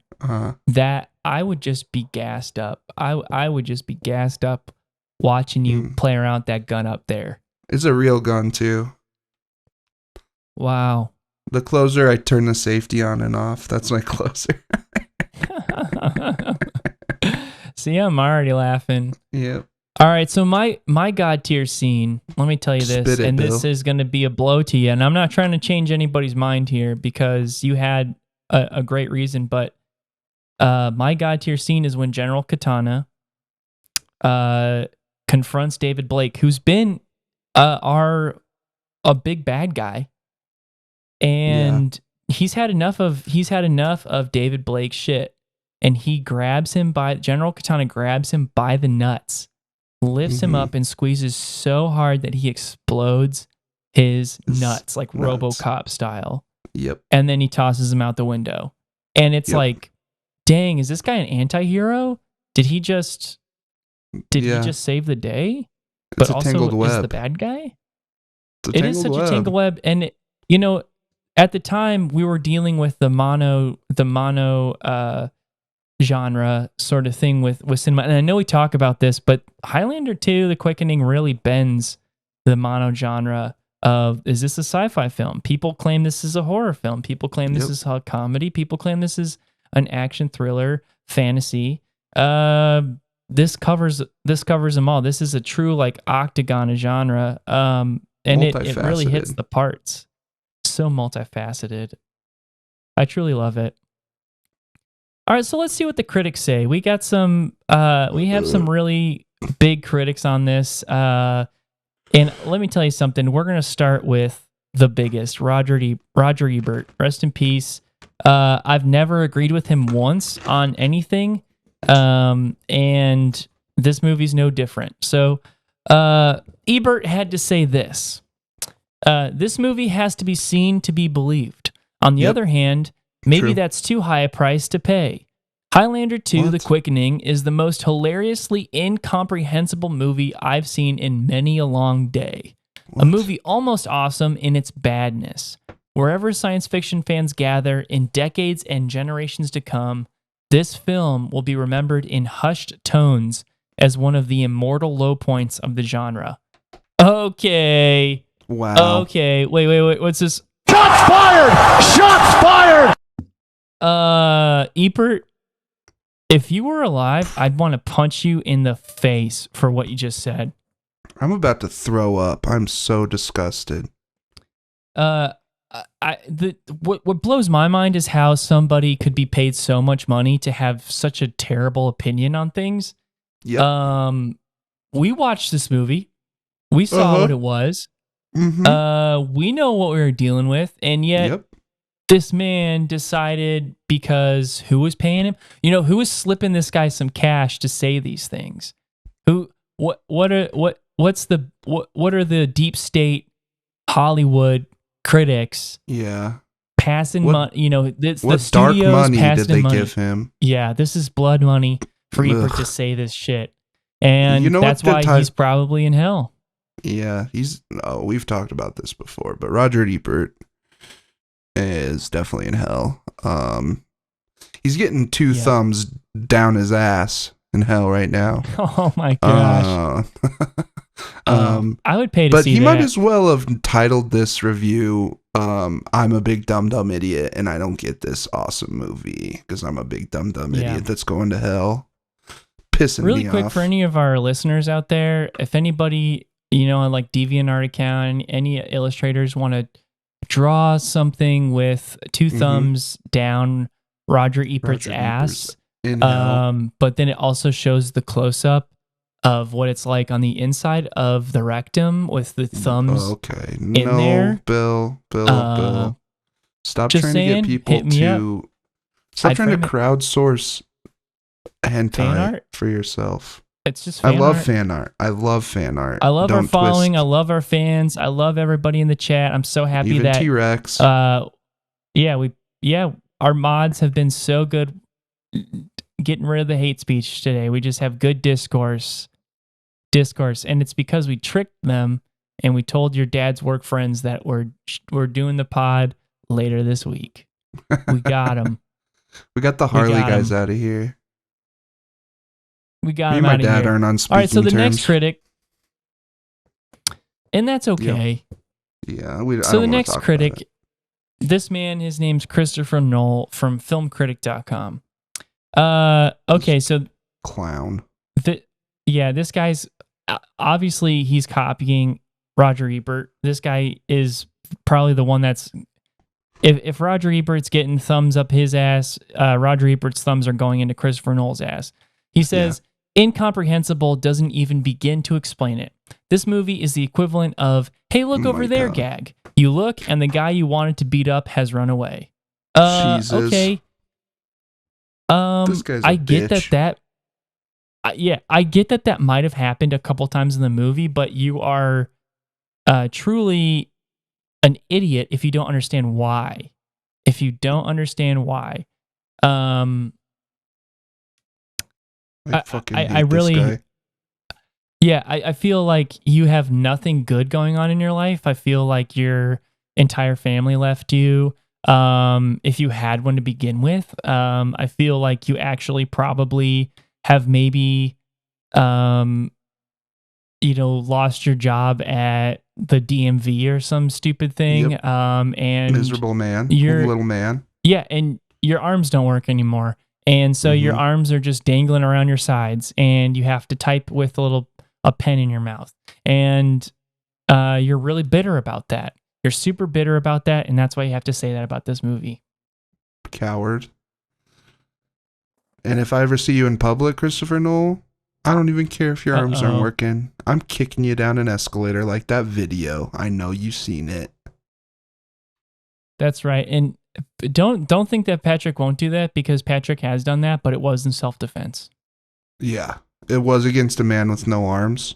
that I would just be gassed up. I would just be gassed up watching you play around with that gun up there. It's a real gun too. Wow. The closer, I turn the safety on and off. That's my closer. See, I'm already laughing. Yep. All right, so my God tier scene, let me tell you this, Spit it, and Bill. this is going to be a blow to you, and I'm not trying to change anybody's mind here because you had a great reason, but my God tier scene is when General Katana confronts David Blake, who's been a big bad guy, and he's had enough of David Blake's shit, and General Katana grabs him by the nuts, lifts him up and squeezes so hard that he explodes his nuts, like RoboCop style. Yep. And then he tosses him out the window. And it's like, dang, is this guy an anti-hero? Did he just save the day? It's But a also tangled is web. the bad guy? It's It is such a tangled web. And at the time we were dealing with the mono genre sort of thing with cinema. And I know we talk about this, but Highlander 2, The Quickening, really bends the mono genre of, is this a sci-fi film? People claim this is a horror film. People claim this is a comedy. People claim this is an action thriller, fantasy. This covers them all. This is a true like octagon genre. And it really hits the parts. So multifaceted. I truly love it. All right, so let's see what the critics say. We got we have some really big critics on this. And let me tell you something. We're going to start with the biggest, Roger Ebert. Rest in peace. I've never agreed with him once on anything. And this movie's no different. So Ebert had to say this. This movie has to be seen to be believed. On the other hand, maybe that's too high a price to pay. Highlander 2, The Quickening, is the most hilariously incomprehensible movie I've seen in many a long day. A movie almost awesome in its badness. Wherever science fiction fans gather in decades and generations to come, this film will be remembered in hushed tones as one of the immortal low points of the genre. Okay. Wow. Okay. Wait. What's this? Shots fired! Shots fired! Ebert, if you were alive, I'd want to punch you in the face for what you just said. I'm about to throw up. I'm so disgusted. What blows my mind is how somebody could be paid so much money to have such a terrible opinion on things. Yep. We watched this movie. We saw what it was. We know what we were dealing with, and yet this man decided, because who was paying him? Who was slipping this guy some cash to say these things? What are the deep state Hollywood critics? Yeah. Passing money, the What studios dark money did they money. give him? Yeah, this is blood money for Ebert to say this shit. And that's why he's probably in hell. Yeah, we've talked about this before, but Roger Ebert is definitely in hell. He's getting two thumbs down his ass in hell right now. Oh my gosh. I would pay to but see he that. might as well have titled this review, I'm a big dumb idiot and I don't get this awesome movie because I'm a big dumb idiot that's going to hell. Pissing really me quick off. for any of our listeners out there, if anybody, on like DeviantArt account, any illustrators want to draw something with two thumbs down Roger Ebert's ass, in hell. but then it also shows the close-up of what it's like on the inside of the rectum with the thumbs in there. Bill. Stop just trying saying, to get people hit me to... Stop I'd trying to frame it. crowdsource Fan hentai art? for yourself. It's just I fan love art. fan art. I love fan art. I love our Don't following. twist. I love our fans. I love everybody in the chat. I'm so happy Even that T-Rex. our mods have been so good getting rid of the hate speech today. We just have good discourse, and it's because we tricked them and we told your dad's work friends that we're doing the pod later this week. We got them. We got the Harley guys out of here. We got Me him and my out of dad here. aren't on speaking All right, so the terms. next critic, and that's okay. Yeah, So the next critic, this man, his name's Christopher Knoll from filmcritic.com. Okay, so clown. This guy's obviously he's copying Roger Ebert. This guy is probably the one that's if Roger Ebert's getting thumbs up his ass, Roger Ebert's thumbs are going into Christopher Knoll's ass. He says, incomprehensible doesn't even begin to explain it. This movie is the equivalent of, hey, look over there, gag. You look, and the guy you wanted to beat up has run away. Jesus. Okay. This guy's a I get bitch. that. I get that might have happened a couple times in the movie, but you are truly an idiot if you don't understand why. If you don't understand why. I fucking hate I really, this guy. yeah, I feel like you have nothing good going on in your life. I feel like your entire family left you. If you had one to begin with, I feel like you actually probably have maybe, lost your job at the DMV or some stupid thing. Yep. And Miserable man. you're- Little man. yeah, and your arms don't work anymore. And so your arms are just dangling around your sides and you have to type with a pen in your mouth. And you're really bitter about that. You're super bitter about that. And that's why you have to say that about this movie. Coward. And if I ever see you in public, Christopher Knoll, I don't even care if your arms aren't working. I'm kicking you down an escalator like that video. I know you've seen it. That's right. And don't think that Patrick won't do that, because Patrick has done that, but it was in self-defense. Yeah. It was against a man with no arms.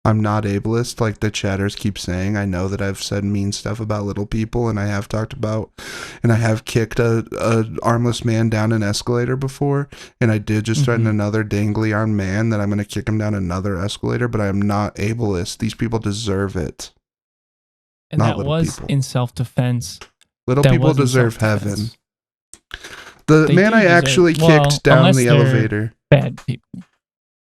I'm not ableist like the chatters keep saying. I know that I've said mean stuff about little people, and I have talked about, and I have kicked a armless man down an escalator before, and I did just threaten another dangly armed man that I'm going to kick him down another escalator, but I am not ableist. These people deserve it. And Not that little was people. in self-defense. Little That people was in deserve self-defense. heaven. The They man do I deserve- actually well, kicked down unless the they're elevator. Bad people.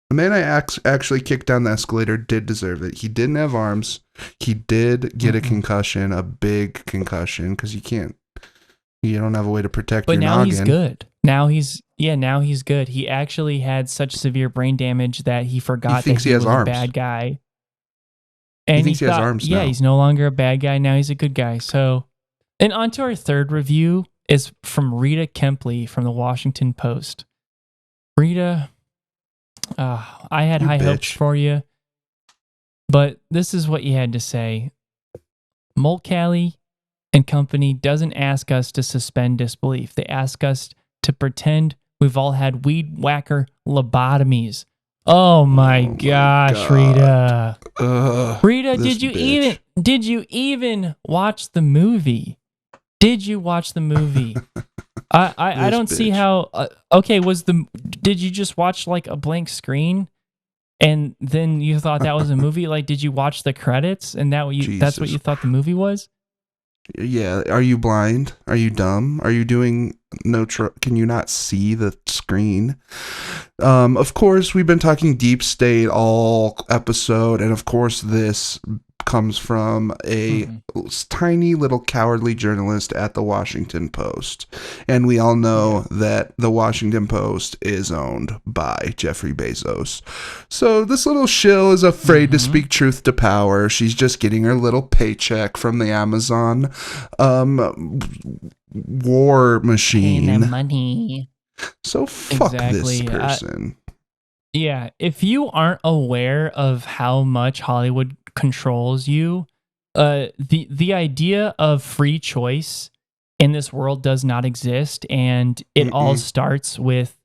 The man I actually kicked down the escalator did deserve it. He didn't have arms. He did get a concussion, a big concussion, because you don't have a way to protect But your now noggin. he's good. Now he's good. He actually had such severe brain damage that he forgot thinks that he he has was arms. a bad guy. And thinks he has arms Yeah, now. he's no longer a bad guy. Now he's a good guy. So, and on to our third review is from Rita Kempley from the Washington Post. Rita, I had You high hopes bitch. for you, but this is what you had to say. Mulcahy and company doesn't ask us to suspend disbelief. They ask us to pretend we've all had weed whacker lobotomies. Oh my gosh, God. Rita. Ugh, Rita, this did you even watch the movie? Did you watch the movie? I This don't see bitch. how. Did you just watch like a blank screen, and then you thought that was a movie? Like, did you watch the credits and that's what Jesus. you thought the movie was? Yeah, are you blind? Are you dumb? Are you doing can you not see the screen? Of course, we've been talking deep state all episode, and of course this comes from a tiny little cowardly journalist at the Washington Post. And we all know that the Washington Post is owned by Jeffrey Bezos. So this little shill is afraid to speak truth to power. She's just getting her little paycheck from the Amazon war machine. Paying the money. So fuck this Exactly. person. Yeah, if you aren't aware of how much Hollywood controls you, the idea of free choice in this world does not exist, and it all starts with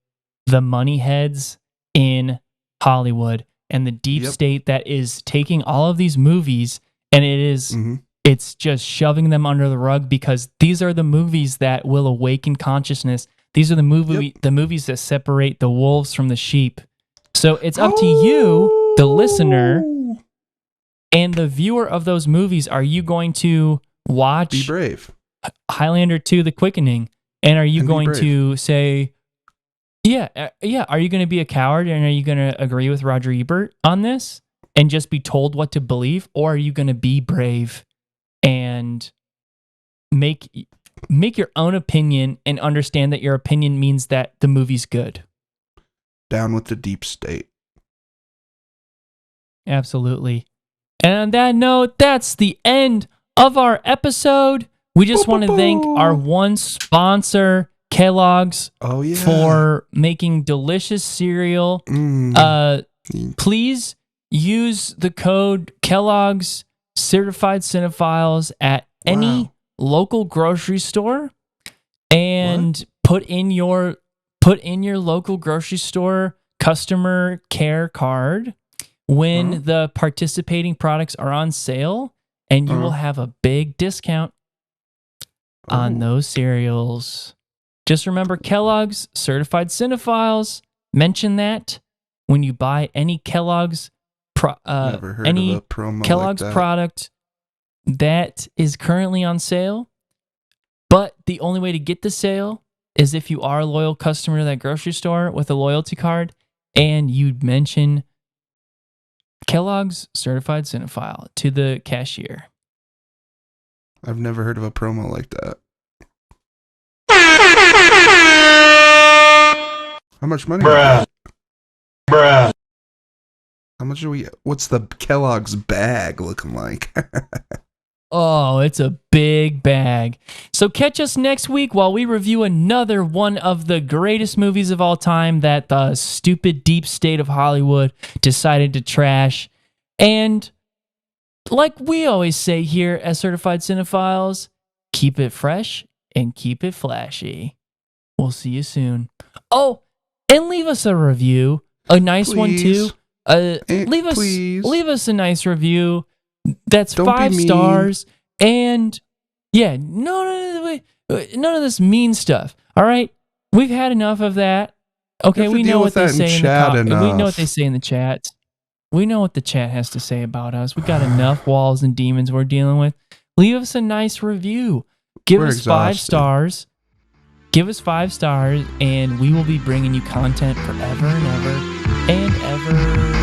the money heads in Hollywood and the deep state that is taking all of these movies, and it's just shoving them under the rug, because these are the movies that will awaken consciousness. These are the movies that separate the wolves from the sheep. So it's up to you, the listener, and the viewer of those movies. Are you going to watch Be brave. Highlander 2: The Quickening? And are you going to say, are you going to be a coward, and are you going to agree with Roger Ebert on this and just be told what to believe? Or are you going to be brave and make your own opinion and understand that your opinion means that the movie's good? Down with the deep state. Absolutely. And on that note, that's the end of our episode. We just want to thank our one sponsor, Kellogg's, for making delicious cereal. Please use the code Kellogg's Certified Cinephiles at any local grocery store, and put in your local grocery store customer care card when the participating products are on sale, and you will have a big discount on those cereals. Just remember, Kellogg's Certified Cinephiles. Mention that when you buy any Kellogg's product that is currently on sale. But the only way to get the sale is if you are a loyal customer to that grocery store with a loyalty card, and you'd mention Kellogg's Certified Cinephile to the cashier. I've never heard of a promo like that. How much money? Bruh. How much are we? What's the Kellogg's bag looking like? Oh, it's a big bag. So catch us next week while we review another one of the greatest movies of all time that the stupid deep state of Hollywood decided to trash. And like we always say here at Certified Cinephiles, keep it fresh and keep it flashy. We'll see you soon. Oh, and leave us a review. A nice one too. Leave us a nice review. That's Don't 5 be mean. stars. And none of this mean stuff. All right, we've had enough of that. Okay, we know what they say in the we know what they say in the chat. We know what the chat has to say about us. We got enough walls and demons we're dealing with. Leave us a nice review. Give us 5 stars. Give us 5 stars, and we will be bringing you content forever and ever and ever.